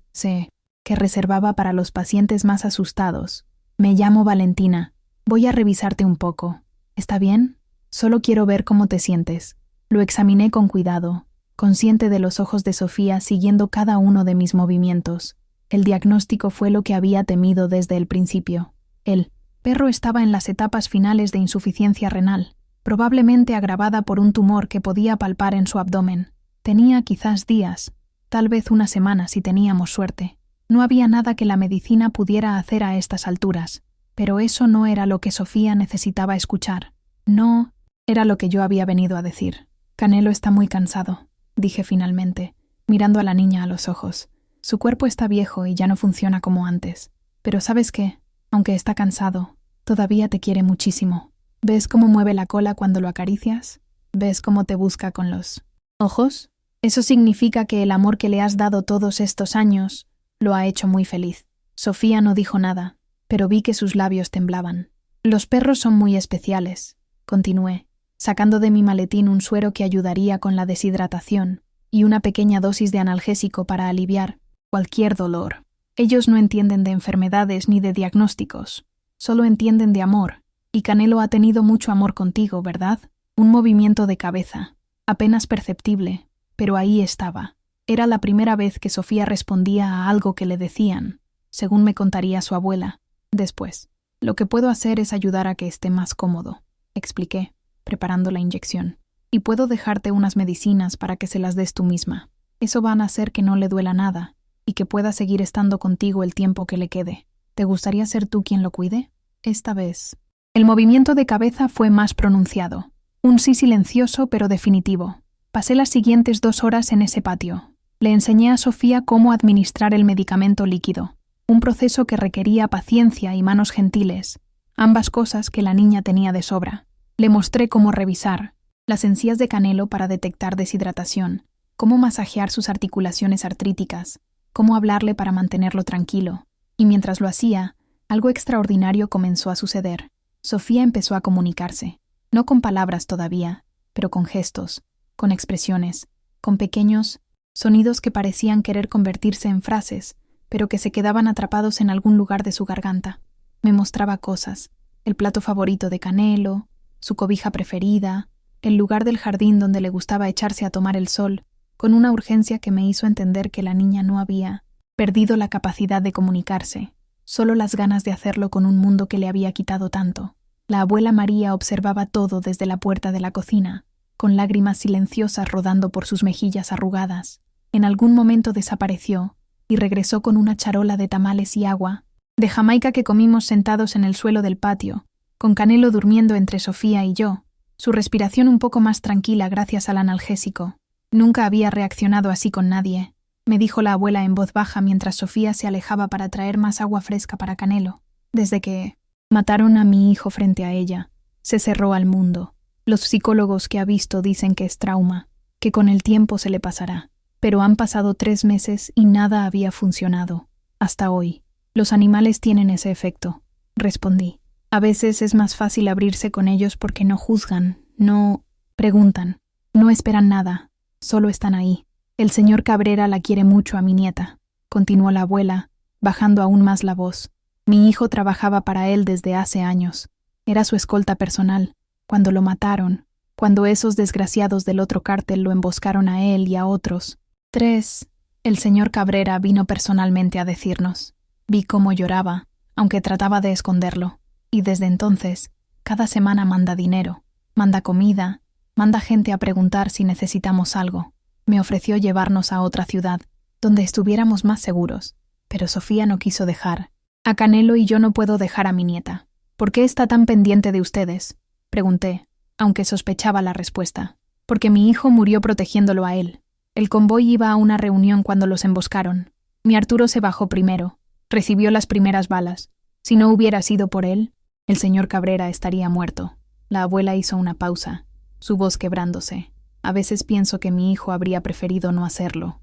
que reservaba para los pacientes más asustados. «Me llamo Valentina. Voy a revisarte un poco. ¿Está bien? Solo quiero ver cómo te sientes». Lo examiné con cuidado, consciente de los ojos de Sofía siguiendo cada uno de mis movimientos. El diagnóstico fue lo que había temido desde el principio. El perro estaba en las etapas finales de insuficiencia renal, probablemente agravada por un tumor que podía palpar en su abdomen. Tenía quizás días, tal vez una semana si teníamos suerte. No había nada que la medicina pudiera hacer a estas alturas, pero eso no era lo que Sofía necesitaba escuchar. No era lo que yo había venido a decir. «Canelo está muy cansado», dije finalmente, mirando a la niña a los ojos. «Su cuerpo está viejo y ya no funciona como antes. Pero ¿sabes qué? Aunque está cansado, todavía te quiere muchísimo. ¿Ves cómo mueve la cola cuando lo acaricias? ¿Ves cómo te busca con los ojos? Eso significa que el amor que le has dado todos estos años lo ha hecho muy feliz». Sofía no dijo nada, pero vi que sus labios temblaban. «Los perros son muy especiales», continué, sacando de mi maletín un suero que ayudaría con la deshidratación, y una pequeña dosis de analgésico para aliviar cualquier dolor. Ellos no entienden de enfermedades ni de diagnósticos, solo entienden de amor, y Canelo ha tenido mucho amor contigo, ¿verdad? Un movimiento de cabeza, apenas perceptible, pero ahí estaba. Era la primera vez que Sofía respondía a algo que le decían, según me contaría su abuela. Después, lo que puedo hacer es ayudar a que esté más cómodo, expliqué, preparando la inyección. Y puedo dejarte unas medicinas para que se las des tú misma. Eso va a hacer que no le duela nada y que pueda seguir estando contigo el tiempo que le quede. ¿Te gustaría ser tú quien lo cuide? Esta vez. El movimiento de cabeza fue más pronunciado. Un sí silencioso pero definitivo. Pasé las siguientes 2 horas en ese patio. Le enseñé a Sofía cómo administrar el medicamento líquido, un proceso que requería paciencia y manos gentiles, ambas cosas que la niña tenía de sobra. Le mostré cómo revisar las encías de Canelo para detectar deshidratación, cómo masajear sus articulaciones artríticas, cómo hablarle para mantenerlo tranquilo. Y mientras lo hacía, algo extraordinario comenzó a suceder. Sofía empezó a comunicarse, no con palabras todavía, pero con gestos, con expresiones, con pequeños sonidos que parecían querer convertirse en frases, pero que se quedaban atrapados en algún lugar de su garganta. Me mostraba cosas, el plato favorito de Canelo, su cobija preferida, el lugar del jardín donde le gustaba echarse a tomar el sol, con una urgencia que me hizo entender que la niña no había perdido la capacidad de comunicarse, solo las ganas de hacerlo con un mundo que le había quitado tanto. La abuela María observaba todo desde la puerta de la cocina, con lágrimas silenciosas rodando por sus mejillas arrugadas. En algún momento desapareció y regresó con una charola de tamales y agua, de Jamaica que comimos sentados en el suelo del patio, con Canelo durmiendo entre Sofía y yo, su respiración un poco más tranquila gracias al analgésico. Nunca había reaccionado así con nadie, me dijo la abuela en voz baja mientras Sofía se alejaba para traer más agua fresca para Canelo. Desde que mataron a mi hijo frente a ella, se cerró al mundo. Los psicólogos que ha visto dicen que es trauma, que con el tiempo se le pasará. Pero han pasado 3 meses y nada había funcionado. Hasta hoy. Los animales tienen ese efecto, respondí. A veces es más fácil abrirse con ellos porque no juzgan, no preguntan, no esperan nada, solo están ahí. El señor Cabrera la quiere mucho a mi nieta, continuó la abuela, bajando aún más la voz. Mi hijo trabajaba para él desde hace años. Era su escolta personal. Cuando lo mataron, cuando esos desgraciados del otro cártel lo emboscaron a él y a otros. 3. El señor Cabrera vino personalmente a decirnos. Vi cómo lloraba, aunque trataba de esconderlo. Y desde entonces, cada semana manda dinero, manda comida, manda gente a preguntar si necesitamos algo. Me ofreció llevarnos a otra ciudad, donde estuviéramos más seguros. Pero Sofía no quiso dejar. A Canelo y yo no puedo dejar a mi nieta. ¿Por qué está tan pendiente de ustedes? Pregunté, aunque sospechaba la respuesta. Porque mi hijo murió protegiéndolo a él. El convoy iba a una reunión cuando los emboscaron. Mi Arturo se bajó primero. Recibió las primeras balas. Si no hubiera sido por él, el señor Cabrera estaría muerto. La abuela hizo una pausa, su voz quebrándose. A veces pienso que mi hijo habría preferido no hacerlo,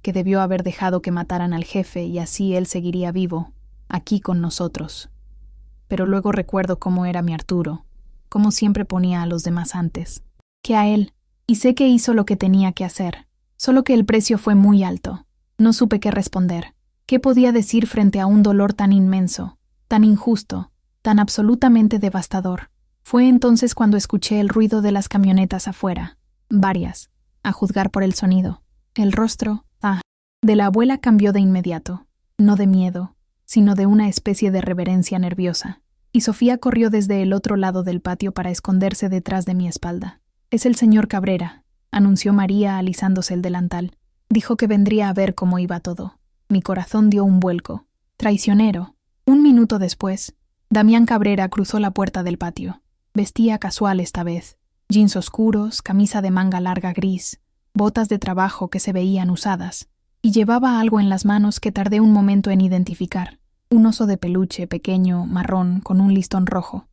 que debió haber dejado que mataran al jefe y así él seguiría vivo, aquí con nosotros. Pero luego recuerdo cómo era mi Arturo, cómo siempre ponía a los demás antes, que a él, y sé que hizo lo que tenía que hacer, solo que el precio fue muy alto. No supe qué responder. ¿Qué podía decir frente a un dolor tan inmenso, tan injusto, tan absolutamente devastador? Fue entonces cuando escuché el ruido de las camionetas afuera, varias, a juzgar por el sonido. El rostro, de la abuela cambió de inmediato, no de miedo, sino de una especie de reverencia nerviosa, y Sofía corrió desde el otro lado del patio para esconderse detrás de mi espalda. «Es el señor Cabrera», anunció María alisándose el delantal. Dijo que vendría a ver cómo iba todo. Mi corazón dio un vuelco. Traicionero. 1 minuto después, Damián Cabrera cruzó la puerta del patio. Vestía casual esta vez. Jeans oscuros, camisa de manga larga gris, botas de trabajo que se veían usadas, y llevaba algo en las manos que tardé un momento en identificar. Un oso de peluche pequeño, marrón, con un listón rojo.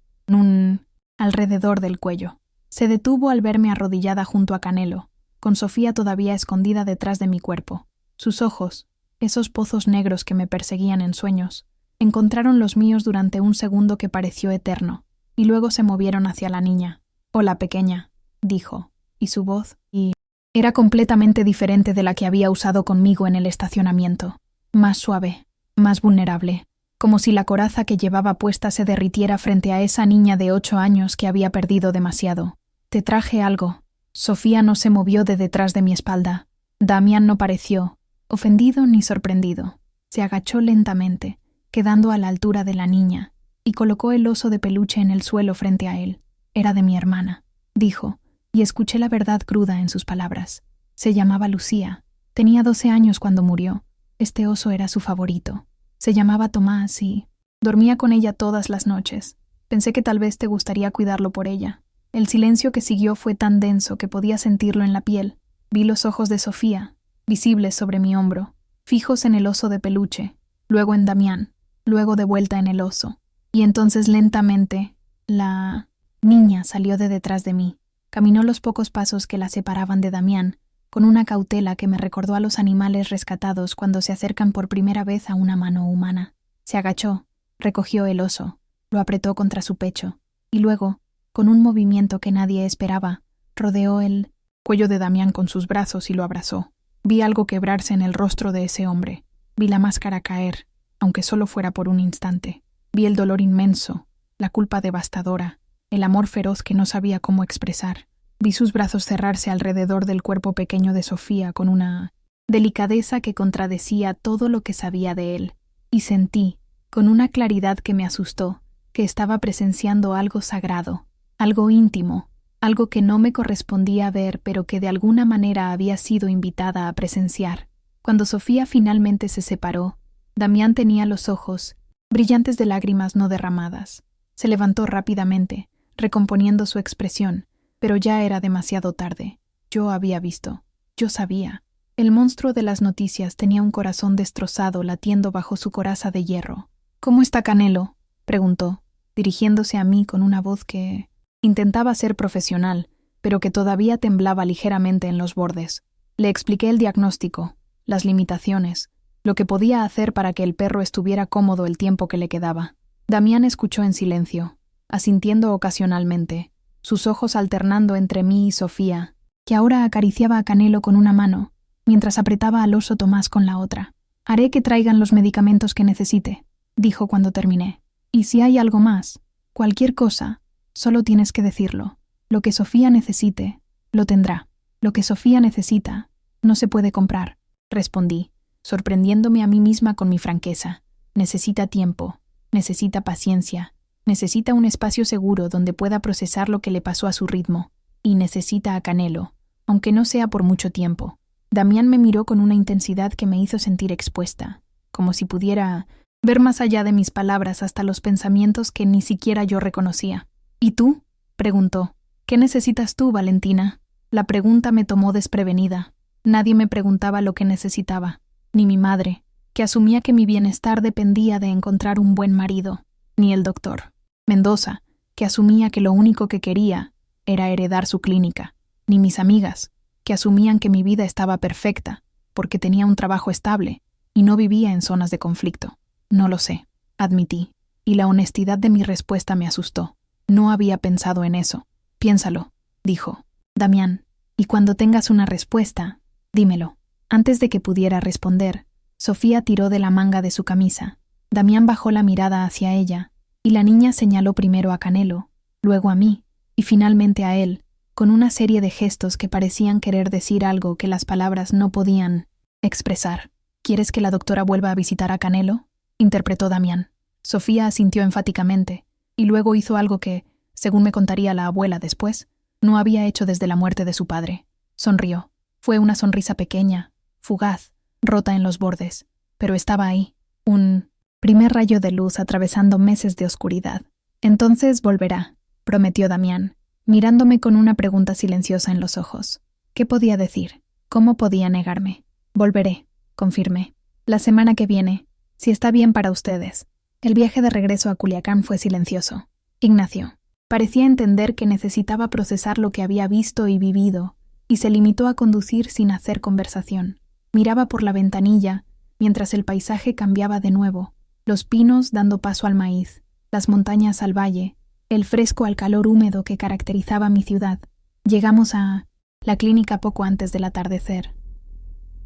Alrededor del cuello. Se detuvo al verme arrodillada junto a Canelo, con Sofía todavía escondida detrás de mi cuerpo. Sus ojos, esos pozos negros que me perseguían en sueños, encontraron los míos durante un segundo que pareció eterno, y luego se movieron hacia la niña. «Hola, pequeña», dijo, y su voz, y Era completamente diferente de la que había usado conmigo en el estacionamiento. Más suave, más vulnerable, como si la coraza que llevaba puesta se derritiera frente a esa niña de 8 años que había perdido demasiado. «Te traje algo». Sofía no se movió de detrás de mi espalda. Damián no pareció ofendido ni sorprendido. Se agachó lentamente, quedando a la altura de la niña, y colocó el oso de peluche en el suelo frente a él. «Era de mi hermana», dijo, y escuché la verdad cruda en sus palabras. Se llamaba Lucía. Tenía 12 años cuando murió. Este oso era su favorito. Se llamaba Tomás y dormía con ella todas las noches. Pensé que tal vez te gustaría cuidarlo por ella. El silencio que siguió fue tan denso que podía sentirlo en la piel. Vi los ojos de Sofía, visibles sobre mi hombro, fijos en el oso de peluche, luego en Damián, luego de vuelta en el oso. Y entonces lentamente, la niña salió de detrás de mí. Caminó los pocos pasos que la separaban de Damián, con una cautela que me recordó a los animales rescatados cuando se acercan por primera vez a una mano humana. Se agachó, recogió el oso, lo apretó contra su pecho, y luego, con un movimiento que nadie esperaba, rodeó el cuello de Damián con sus brazos y lo abrazó. Vi algo quebrarse en el rostro de ese hombre. Vi la máscara caer, aunque solo fuera por un instante. Vi el dolor inmenso, la culpa devastadora, el amor feroz que no sabía cómo expresar. Vi sus brazos cerrarse alrededor del cuerpo pequeño de Sofía con una delicadeza que contradecía todo lo que sabía de él. Y sentí, con una claridad que me asustó, que estaba presenciando algo sagrado, algo íntimo, algo que no me correspondía ver pero que de alguna manera había sido invitada a presenciar. Cuando Sofía finalmente se separó, Damián tenía los ojos brillantes de lágrimas no derramadas. Se levantó rápidamente, recomponiendo su expresión, pero ya era demasiado tarde. Yo había visto. Yo sabía. El monstruo de las noticias tenía un corazón destrozado latiendo bajo su coraza de hierro. «¿Cómo está Canelo?», preguntó, dirigiéndose a mí con una voz que intentaba ser profesional, pero que todavía temblaba ligeramente en los bordes. Le expliqué el diagnóstico, las limitaciones, lo que podía hacer para que el perro estuviera cómodo el tiempo que le quedaba. Damián escuchó en silencio, asintiendo ocasionalmente, sus ojos alternando entre mí y Sofía, que ahora acariciaba a Canelo con una mano, mientras apretaba al oso Tomás con la otra. «Haré que traigan los medicamentos que necesite», dijo cuando terminé. «Y si hay algo más, cualquier cosa, solo tienes que decirlo. Lo que Sofía necesite, lo tendrá. Lo que Sofía necesita, no se puede comprar», respondí, sorprendiéndome a mí misma con mi franqueza. «Necesita tiempo, necesita paciencia, necesita un espacio seguro donde pueda procesar lo que le pasó a su ritmo, y necesita a Canelo, aunque no sea por mucho tiempo». Damián me miró con una intensidad que me hizo sentir expuesta, como si pudiera ver más allá de mis palabras hasta los pensamientos que ni siquiera yo reconocía. «¿Y tú?», preguntó. «¿Qué necesitas tú, Valentina?». La pregunta me tomó desprevenida. Nadie me preguntaba lo que necesitaba, ni mi madre, que asumía que mi bienestar dependía de encontrar un buen marido, ni el doctor Mendoza, que asumía que lo único que quería era heredar su clínica, ni mis amigas, que asumían que mi vida estaba perfecta, porque tenía un trabajo estable y no vivía en zonas de conflicto. «No lo sé», admití, y la honestidad de mi respuesta me asustó. No había pensado en eso. «Piénsalo», dijo. «Damián, y cuando tengas una respuesta, dímelo». Antes de que pudiera responder, Sofía tiró de la manga de su camisa. Damián bajó la mirada hacia ella, y la niña señaló primero a Canelo, luego a mí, y finalmente a él, con una serie de gestos que parecían querer decir algo que las palabras no podían expresar. «¿Quieres que la doctora vuelva a visitar a Canelo?», interpretó Damián. Sofía asintió enfáticamente, y luego hizo algo que, según me contaría la abuela después, no había hecho desde la muerte de su padre. Sonrió. Fue una sonrisa pequeña, fugaz, rota en los bordes, pero estaba ahí, un primer rayo de luz atravesando meses de oscuridad. «Entonces volverá», prometió Damián, mirándome con una pregunta silenciosa en los ojos. ¿Qué podía decir? ¿Cómo podía negarme? «Volveré», confirmé. «La semana que viene, si está bien para ustedes». El viaje de regreso a Culiacán fue silencioso. Ignacio parecía entender que necesitaba procesar lo que había visto y vivido, y se limitó a conducir sin hacer conversación. Miraba por la ventanilla, mientras el paisaje cambiaba de nuevo, los pinos dando paso al maíz, las montañas al valle, el fresco al calor húmedo que caracterizaba mi ciudad. Llegamos a la clínica poco antes del atardecer.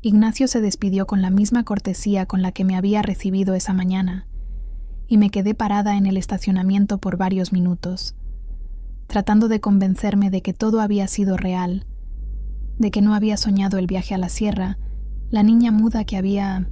Ignacio se despidió con la misma cortesía con la que me había recibido esa mañana, y me quedé parada en el estacionamiento por varios minutos, tratando de convencerme de que todo había sido real, de que no había soñado el viaje a la sierra, la niña muda que había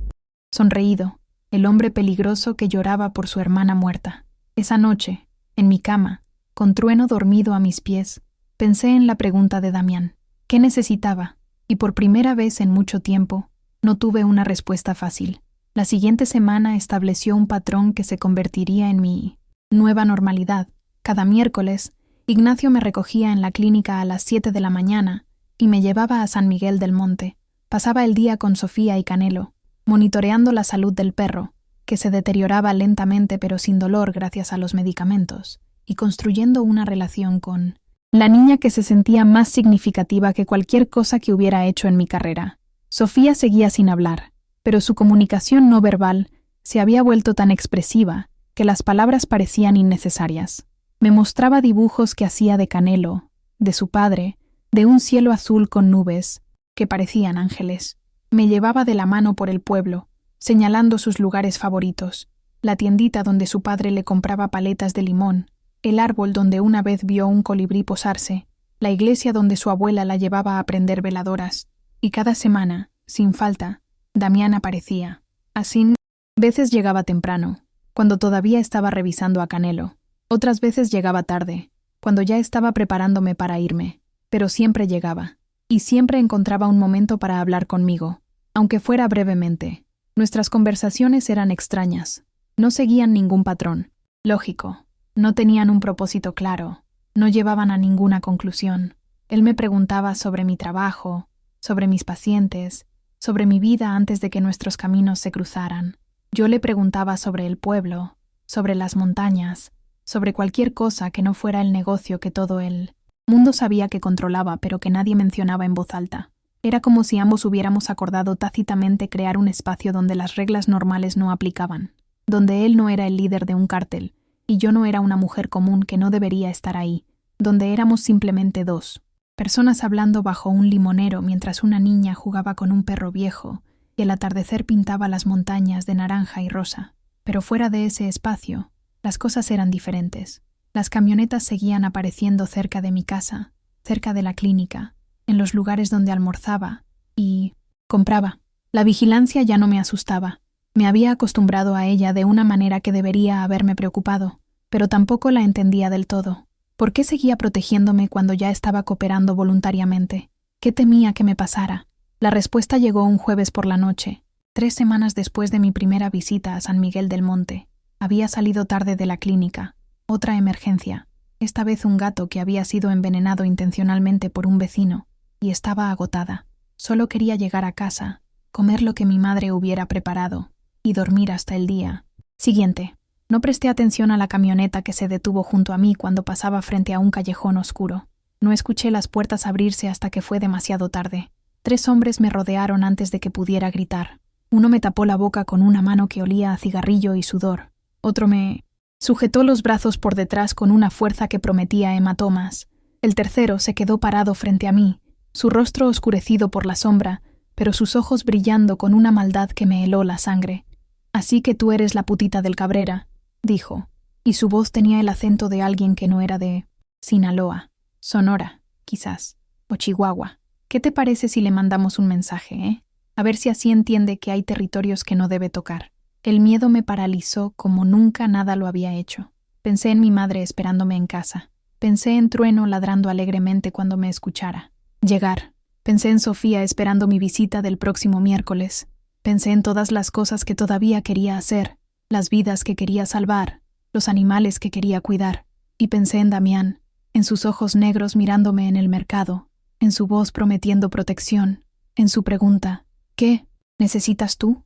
sonreído, el hombre peligroso que lloraba por su hermana muerta. Esa noche, en mi cama, con Trueno dormido a mis pies, pensé en la pregunta de Damián. ¿Qué necesitaba? Y por primera vez en mucho tiempo, no tuve una respuesta fácil. La siguiente semana estableció un patrón que se convertiría en mi nueva normalidad. Cada miércoles, Ignacio me recogía en la clínica a las 7 de la mañana y me llevaba a San Miguel del Monte. Pasaba el día con Sofía y Canelo, monitoreando la salud del perro, que se deterioraba lentamente pero sin dolor gracias a los medicamentos, y construyendo una relación con la niña que se sentía más significativa que cualquier cosa que hubiera hecho en mi carrera. Sofía seguía sin hablar, pero su comunicación no verbal se había vuelto tan expresiva que las palabras parecían innecesarias. Me mostraba dibujos que hacía de Canelo, de su padre, de un cielo azul con nubes, que parecían ángeles. Me llevaba de la mano por el pueblo, señalando sus lugares favoritos, la tiendita donde su padre le compraba paletas de limón, el árbol donde una vez vio un colibrí posarse, la iglesia donde su abuela la llevaba a prender veladoras, y cada semana, sin falta, Damián aparecía. Así, veces llegaba temprano, cuando todavía estaba revisando a Canelo. Otras veces llegaba tarde, cuando ya estaba preparándome para irme, pero siempre llegaba, y siempre encontraba un momento para hablar conmigo, aunque fuera brevemente. Nuestras conversaciones eran extrañas, no seguían ningún patrón. Lógico, no tenían un propósito claro, no llevaban a ninguna conclusión. Él me preguntaba sobre mi trabajo, sobre mis pacientes, sobre mi vida antes de que nuestros caminos se cruzaran. Yo le preguntaba sobre el pueblo, sobre las montañas, sobre cualquier cosa que no fuera el negocio que todo el mundo sabía que controlaba pero que nadie mencionaba en voz alta. Era como si ambos hubiéramos acordado tácitamente crear un espacio donde las reglas normales no aplicaban, donde él no era el líder de un cártel, y yo no era una mujer común que no debería estar ahí, donde éramos simplemente dos personas hablando bajo un limonero mientras una niña jugaba con un perro viejo y el atardecer pintaba las montañas de naranja y rosa. Pero fuera de ese espacio, las cosas eran diferentes. Las camionetas seguían apareciendo cerca de mi casa, cerca de la clínica, en los lugares donde almorzaba y compraba. La vigilancia ya no me asustaba. Me había acostumbrado a ella de una manera que debería haberme preocupado, pero tampoco la entendía del todo. ¿Por qué seguía protegiéndome cuando ya estaba cooperando voluntariamente? ¿Qué temía que me pasara? La respuesta llegó un jueves por la noche, 3 semanas después de mi primera visita a San Miguel del Monte. Había salido tarde de la clínica. Otra emergencia. Esta vez un gato que había sido envenenado intencionalmente por un vecino, y estaba agotada. Solo quería llegar a casa, comer lo que mi madre hubiera preparado, y dormir hasta el día siguiente. No presté atención a la camioneta que se detuvo junto a mí cuando pasaba frente a un callejón oscuro. No escuché las puertas abrirse hasta que fue demasiado tarde. 3 hombres me rodearon antes de que pudiera gritar. Uno me tapó la boca con una mano que olía a cigarrillo y sudor. Otro me sujetó los brazos por detrás con una fuerza que prometía hematomas. El tercero se quedó parado frente a mí, su rostro oscurecido por la sombra, pero sus ojos brillando con una maldad que me heló la sangre. «Así que tú eres la putita del Cabrera», dijo, y su voz tenía el acento de alguien que no era de Sinaloa, Sonora, quizás, o Chihuahua. «¿Qué te parece si le mandamos un mensaje, A ver si así entiende que hay territorios que no debe tocar». El miedo me paralizó como nunca nada lo había hecho. Pensé en mi madre esperándome en casa. Pensé en Trueno ladrando alegremente cuando me escuchara. Llegar. Pensé en Sofía esperando mi visita del próximo miércoles. Pensé en todas las cosas que todavía quería hacer, las vidas que quería salvar, los animales que quería cuidar. Y pensé en Damián, en sus ojos negros mirándome en el mercado, en su voz prometiendo protección, en su pregunta, ¿qué necesitas tú?,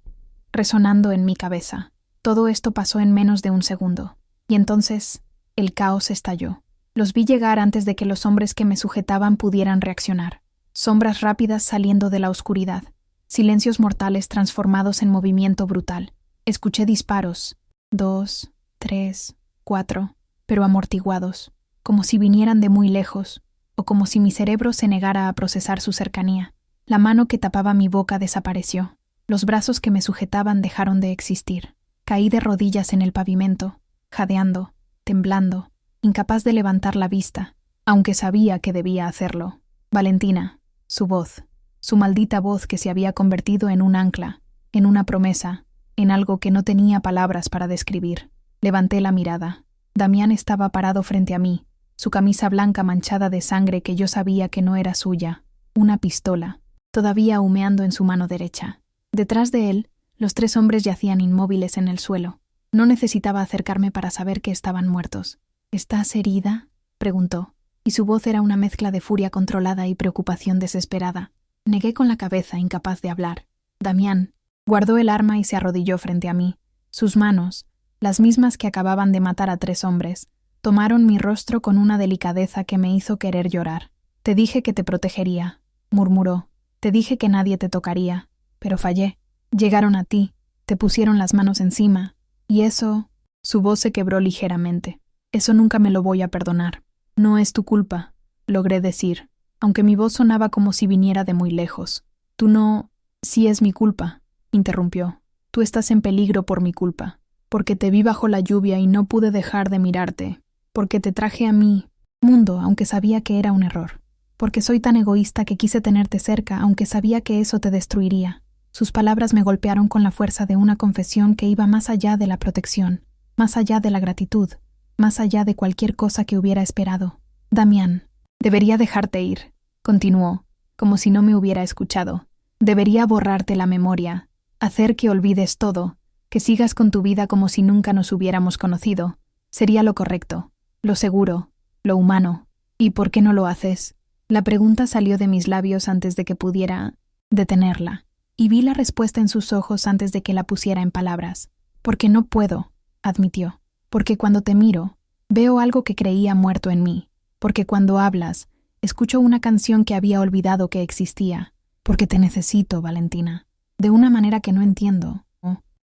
resonando en mi cabeza. Todo esto pasó en menos de un segundo. Y entonces, el caos estalló. Los vi llegar antes de que los hombres que me sujetaban pudieran reaccionar. Sombras rápidas saliendo de la oscuridad. Silencios mortales transformados en movimiento brutal. Escuché disparos. 2, 3, 4, pero amortiguados, como si vinieran de muy lejos. o como si mi cerebro se negara a procesar su cercanía. La mano que tapaba mi boca desapareció. Los brazos que me sujetaban dejaron de existir. Caí de rodillas en el pavimento, jadeando, temblando, incapaz de levantar la vista, aunque sabía que debía hacerlo. Valentina, su voz, su maldita voz que se había convertido en un ancla, en una promesa, en algo que no tenía palabras para describir. Levanté la mirada. Damián estaba parado frente a mí, su camisa blanca manchada de sangre que yo sabía que no era suya, una pistola, todavía humeando en su mano derecha. Detrás de él, los 3 hombres yacían inmóviles en el suelo. No necesitaba acercarme para saber que estaban muertos. ¿Estás herida?, preguntó, y su voz era una mezcla de furia controlada y preocupación desesperada. Negué con la cabeza, incapaz de hablar. Damián guardó el arma y se arrodilló frente a mí. Sus manos, las mismas que acababan de matar a 3 hombres, tomaron mi rostro con una delicadeza que me hizo querer llorar. «Te dije que te protegería», murmuró. «Te dije que nadie te tocaría, pero fallé. Llegaron a ti, te pusieron las manos encima, y eso...» Su voz se quebró ligeramente. «Eso nunca me lo voy a perdonar. No es tu culpa», logré decir, aunque mi voz sonaba como si viniera de muy lejos. «Tú no...» «Sí es mi culpa», interrumpió. «Tú estás en peligro por mi culpa, porque te vi bajo la lluvia y no pude dejar de mirarte, porque te traje a mi mundo aunque sabía que era un error, porque soy tan egoísta que quise tenerte cerca aunque sabía que eso te destruiría». Sus palabras me golpearon con la fuerza de una confesión que iba más allá de la protección, más allá de la gratitud, más allá de cualquier cosa que hubiera esperado. «Damián, debería dejarte ir», continuó, como si no me hubiera escuchado. «Debería borrarte la memoria, hacer que olvides todo, que sigas con tu vida como si nunca nos hubiéramos conocido. Sería lo correcto, lo seguro, lo humano. ¿Y por qué no lo haces?». La pregunta salió de mis labios antes de que pudiera detenerla, y vi la respuesta en sus ojos antes de que la pusiera en palabras. «Porque no puedo», admitió. «Porque cuando te miro, veo algo que creía muerto en mí. Porque cuando hablas, escucho una canción que había olvidado que existía. Porque te necesito, Valentina, de una manera que no entiendo,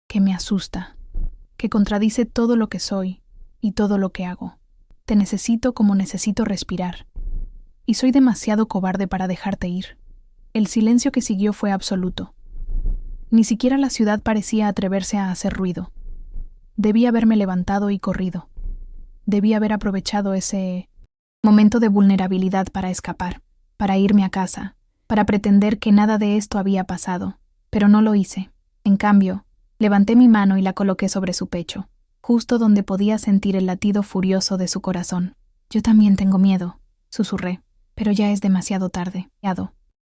que me asusta, que contradice todo lo que soy y todo lo que hago. Te necesito como necesito respirar. Y soy demasiado cobarde para dejarte ir». El silencio que siguió fue absoluto. Ni siquiera la ciudad parecía atreverse a hacer ruido. Debí haberme levantado y corrido. Debí haber aprovechado ese momento de vulnerabilidad para escapar, para irme a casa, para pretender que nada de esto había pasado. Pero no lo hice. En cambio, levanté mi mano y la coloqué sobre su pecho, justo donde podía sentir el latido furioso de su corazón. «Yo también tengo miedo», susurré, «pero ya es demasiado tarde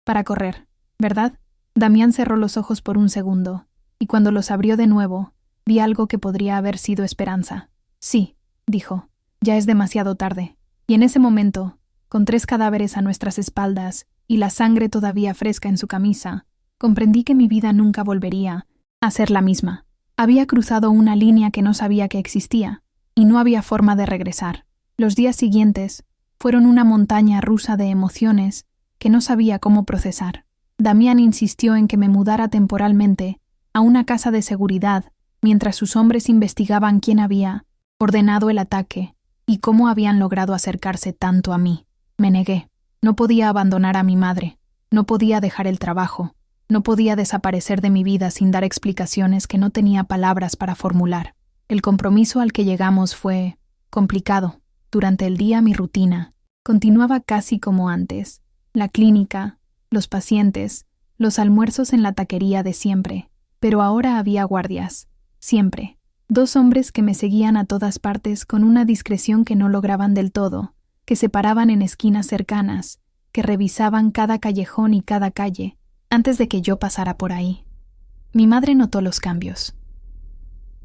para correr, ¿verdad?». Damián cerró los ojos por un segundo, y cuando los abrió de nuevo, vi algo que podría haber sido esperanza. «Sí», dijo, «ya es demasiado tarde». Y en ese momento, con 3 cadáveres a nuestras espaldas y la sangre todavía fresca en su camisa, comprendí que mi vida nunca volvería a ser la misma. Había cruzado una línea que no sabía que existía, y no había forma de regresar. Los días siguientes fueron una montaña rusa de emociones que no sabía cómo procesar. Damián insistió en que me mudara temporalmente a una casa de seguridad mientras sus hombres investigaban quién había ordenado el ataque y cómo habían logrado acercarse tanto a mí. Me negué. No podía abandonar a mi madre, no podía dejar el trabajo, no podía desaparecer de mi vida sin dar explicaciones que no tenía palabras para formular. El compromiso al que llegamos fue complicado. Durante el día mi rutina continuaba casi como antes. La clínica, los pacientes, los almuerzos en la taquería de siempre, pero ahora había guardias, siempre. 2 hombres que me seguían a todas partes con una discreción que no lograban del todo, que se paraban en esquinas cercanas, que revisaban cada callejón y cada calle, antes de que yo pasara por ahí. Mi madre notó los cambios.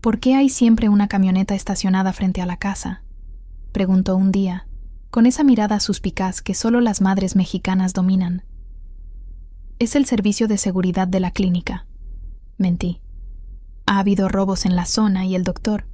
«¿Por qué hay siempre una camioneta estacionada frente a la casa?», preguntó un día, con esa mirada suspicaz que solo las madres mexicanas dominan. «Es el servicio de seguridad de la clínica», mentí. «Ha habido robos en la zona y el doctor...».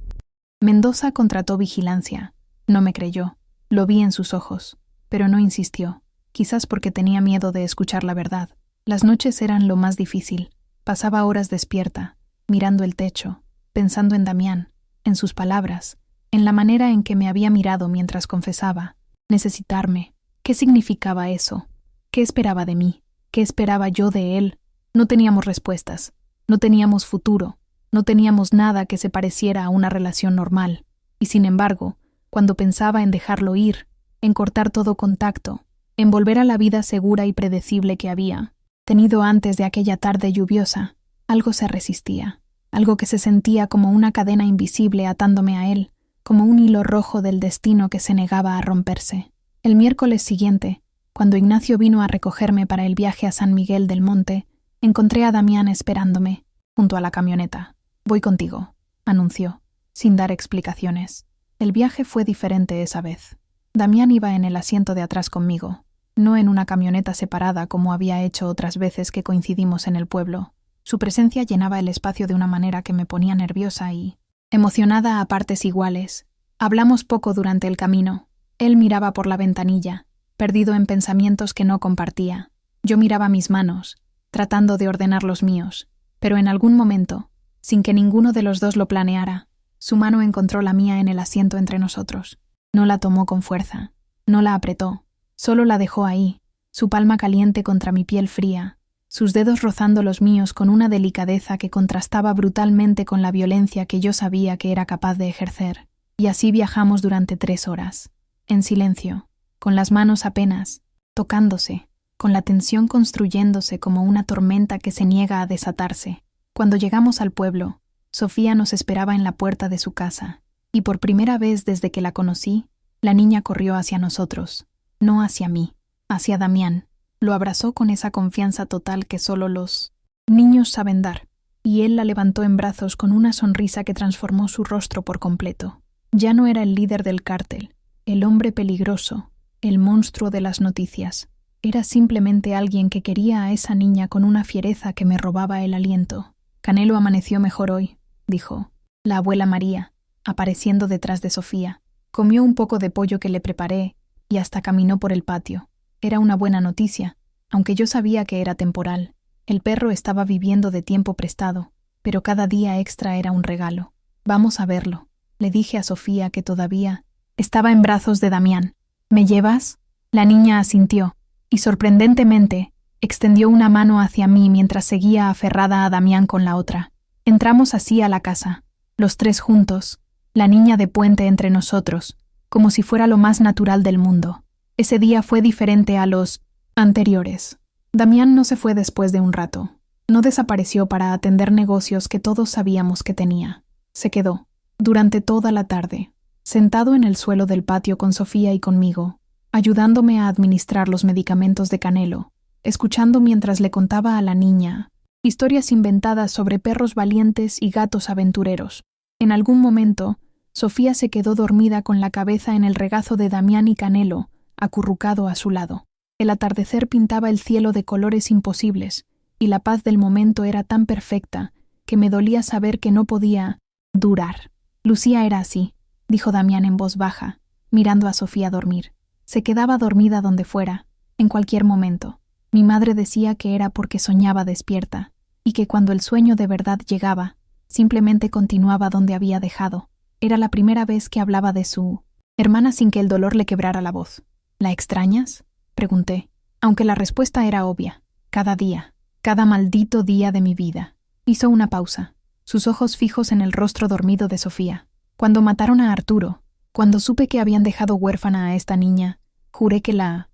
Mendoza contrató vigilancia. No me creyó. Lo vi en sus ojos, pero no insistió, quizás porque tenía miedo de escuchar la verdad. Las noches eran lo más difícil. Pasaba horas despierta, mirando el techo, pensando en Damián, en sus palabras, en la manera en que me había mirado mientras confesaba. Necesitarme, ¿Qué significaba eso? ¿Qué esperaba de mí? ¿Qué esperaba yo de él? No teníamos respuestas, no teníamos futuro, no teníamos nada que se pareciera a una relación normal. Y sin embargo, cuando pensaba en dejarlo ir, en cortar todo contacto, en volver a la vida segura y predecible que había tenido antes de aquella tarde lluviosa, algo se resistía, algo que se sentía como una cadena invisible atándome a él, como un hilo rojo del destino que se negaba a romperse. El miércoles siguiente, cuando Ignacio vino a recogerme para el viaje a San Miguel del Monte, encontré a Damián esperándome, junto a la camioneta. «Voy contigo», anunció, sin dar explicaciones. El viaje fue diferente esa vez. Damián iba en el asiento de atrás conmigo, no en una camioneta separada como había hecho otras veces que coincidimos en el pueblo. Su presencia llenaba el espacio de una manera que me ponía nerviosa y emocionada a partes iguales. Hablamos poco durante el camino. Él miraba por la ventanilla, perdido en pensamientos que no compartía. Yo miraba mis manos, tratando de ordenar los míos, pero en algún momento, sin que ninguno de los dos lo planeara, su mano encontró la mía en el asiento entre nosotros. No la tomó con fuerza, no la apretó, solo la dejó ahí, su palma caliente contra mi piel fría, sus dedos rozando los míos con una delicadeza que contrastaba brutalmente con la violencia que yo sabía que era capaz de ejercer. Y así viajamos durante 3 horas, en silencio, con las manos apenas, tocándose, con la tensión construyéndose como una tormenta que se niega a desatarse. Cuando llegamos al pueblo, Sofía nos esperaba en la puerta de su casa, y por primera vez desde que la conocí, la niña corrió hacia nosotros, no hacia mí, hacia Damián. Lo abrazó con esa confianza total que solo los niños saben dar, y él la levantó en brazos con una sonrisa que transformó su rostro por completo. Ya no era el líder del cártel, el hombre peligroso, el monstruo de las noticias. Era simplemente alguien que quería a esa niña con una fiereza que me robaba el aliento. «Canelo amaneció mejor hoy», dijo la abuela María, apareciendo detrás de Sofía. Comió un poco de pollo que le preparé y hasta caminó por el patio. Era una buena noticia, aunque yo sabía que era temporal. El perro estaba viviendo de tiempo prestado, pero cada día extra era un regalo. «Vamos a verlo», le dije a Sofía, que todavía estaba en brazos de Damián. «¿Me llevas?». La niña asintió, y sorprendentemente extendió una mano hacia mí mientras seguía aferrada a Damián con la otra. Entramos así a la casa, los 3 juntos, la niña de puente entre nosotros, como si fuera lo más natural del mundo. Ese día fue diferente a los anteriores. Damián no se fue después de un rato. No desapareció para atender negocios que todos sabíamos que tenía. Se quedó, durante toda la tarde, sentado en el suelo del patio con Sofía y conmigo, ayudándome a administrar los medicamentos de Canelo, escuchando mientras le contaba a la niña historias inventadas sobre perros valientes y gatos aventureros. En algún momento, Sofía se quedó dormida con la cabeza en el regazo de Damián y Canelo, acurrucado a su lado. El atardecer pintaba el cielo de colores imposibles, y la paz del momento era tan perfecta que me dolía saber que no podía durar. Lucía era así, dijo Damián en voz baja, mirando a Sofía dormir. Se quedaba dormida donde fuera, en cualquier momento. Mi madre decía que era porque soñaba despierta, y que cuando el sueño de verdad llegaba, simplemente continuaba donde había dejado. Era la primera vez que hablaba de su hermana sin que el dolor le quebrara la voz. «¿La extrañas?», pregunté, aunque la respuesta era obvia. «Cada día, cada maldito día de mi vida». Hizo una pausa, sus ojos fijos en el rostro dormido de Sofía. «Cuando mataron a Arturo, cuando supe que habían dejado huérfana a esta niña, juré que la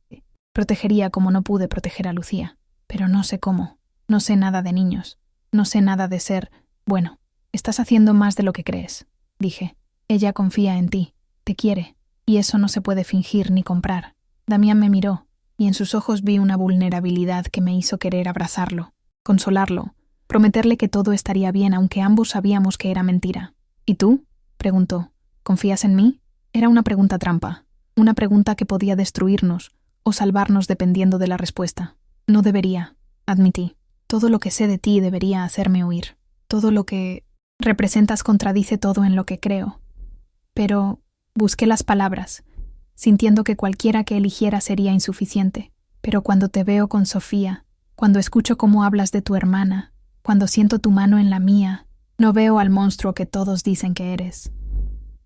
protegería como no pude proteger a Lucía. Pero no sé cómo, no sé nada de niños, no sé nada de ser... Bueno, estás haciendo más de lo que crees», dije. «Ella confía en ti, te quiere, y eso no se puede fingir ni comprar». Damián me miró, y en sus ojos vi una vulnerabilidad que me hizo querer abrazarlo, consolarlo, prometerle que todo estaría bien aunque ambos sabíamos que era mentira. «¿Y tú?», preguntó. «¿Confías en mí?». Era una pregunta trampa, una pregunta que podía destruirnos o salvarnos dependiendo de la respuesta. «No debería», admití. «Todo lo que sé de ti debería hacerme huir. Todo lo que representas contradice todo en lo que creo». Pero busqué las palabras, sintiendo que cualquiera que eligiera sería insuficiente. «Pero cuando te veo con Sofía, cuando escucho cómo hablas de tu hermana, cuando siento tu mano en la mía, no veo al monstruo que todos dicen que eres.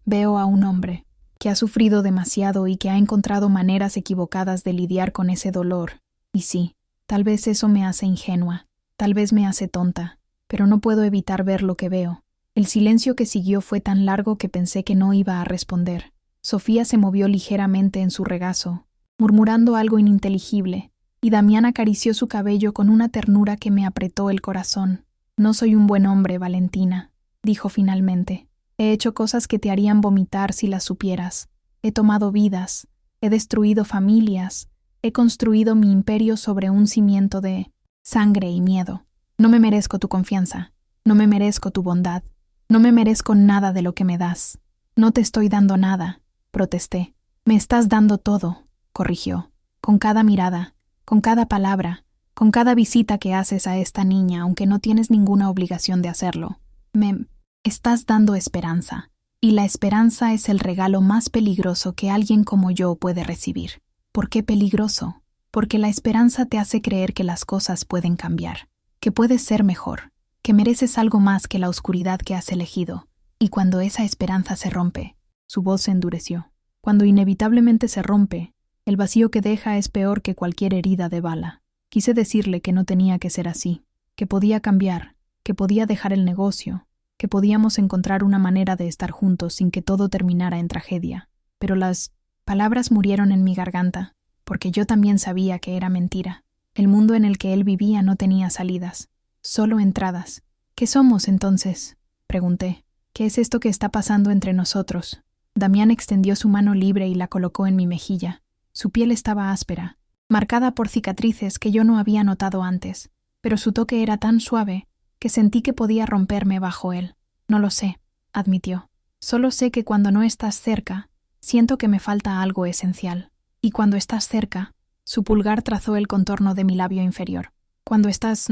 Veo a un hombre». que ha sufrido demasiado y que ha encontrado maneras equivocadas de lidiar con ese dolor. Y sí, tal vez eso me hace ingenua, tal vez me hace tonta, pero no puedo evitar ver lo que veo. El silencio que siguió fue tan largo que pensé que no iba a responder. Sofía se movió ligeramente en su regazo, murmurando algo ininteligible, y Damián acarició su cabello con una ternura que me apretó el corazón. «No soy un buen hombre, Valentina», dijo finalmente. «He hecho cosas que te harían vomitar si las supieras. He tomado vidas, he destruido familias, he construido mi imperio sobre un cimiento de sangre y miedo. No me merezco tu confianza, no me merezco tu bondad, no me merezco nada de lo que me das». «No te estoy dando nada», protesté. «Me estás dando todo», corrigió. «Con cada mirada, con cada palabra, con cada visita que haces a esta niña, aunque no tienes ninguna obligación de hacerlo. Me estás dando esperanza, y la esperanza es el regalo más peligroso que alguien como yo puede recibir». «¿Por qué peligroso?» «Porque la esperanza te hace creer que las cosas pueden cambiar, que puedes ser mejor, que mereces algo más que la oscuridad que has elegido. Y cuando esa esperanza se rompe», su voz se endureció, «cuando inevitablemente se rompe, el vacío que deja es peor que cualquier herida de bala». Quise decirle que no tenía que ser así, que podía cambiar, que podía dejar el negocio, que podíamos encontrar una manera de estar juntos sin que todo terminara en tragedia. Pero las palabras murieron en mi garganta, porque yo también sabía que era mentira. El mundo en el que él vivía no tenía salidas, solo entradas. «¿Qué somos, entonces?», pregunté. «¿Qué es esto que está pasando entre nosotros?». Damián extendió su mano libre y la colocó en mi mejilla. Su piel estaba áspera, marcada por cicatrices que yo no había notado antes, pero su toque era tan suave que sentí que podía romperme bajo él. «No lo sé», admitió. «Solo sé que cuando no estás cerca, siento que me falta algo esencial. Y cuando estás cerca», su pulgar trazó el contorno de mi labio inferior. «Cuando estás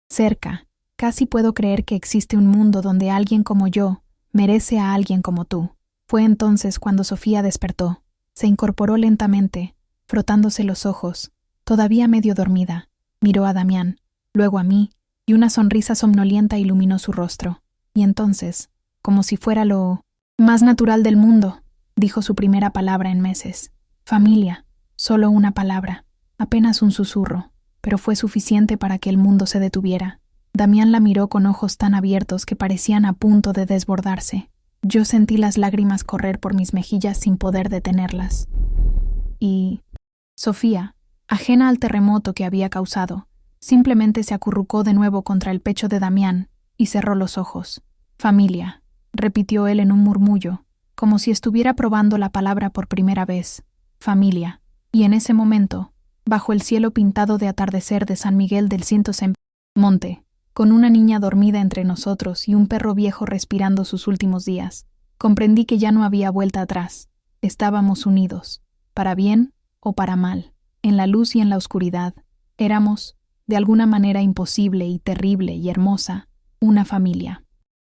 cerca, casi puedo creer que existe un mundo donde alguien como yo merece a alguien como tú». Fue entonces cuando Sofía despertó. Se incorporó lentamente, frotándose los ojos, todavía medio dormida. Miró a Damián, luego a mí, y una sonrisa somnolienta iluminó su rostro. Y entonces, como si fuera lo más natural del mundo, dijo su primera palabra en meses. «Familia». Solo una palabra, apenas un susurro, pero fue suficiente para que el mundo se detuviera. Damián la miró con ojos tan abiertos que parecían a punto de desbordarse. Yo sentí las lágrimas correr por mis mejillas sin poder detenerlas. Y Sofía, ajena al terremoto que había causado, simplemente se acurrucó de nuevo contra el pecho de Damián y cerró los ojos. «Familia», repitió él en un murmullo, como si estuviera probando la palabra por primera vez. «Familia». Y en ese momento, bajo el cielo pintado de atardecer de San Miguel del Monte, con una niña dormida entre nosotros y un perro viejo respirando sus últimos días, comprendí que ya no había vuelta atrás. Estábamos unidos, para bien o para mal, en la luz y en la oscuridad. Éramos, de alguna manera imposible y terrible y hermosa, una familia.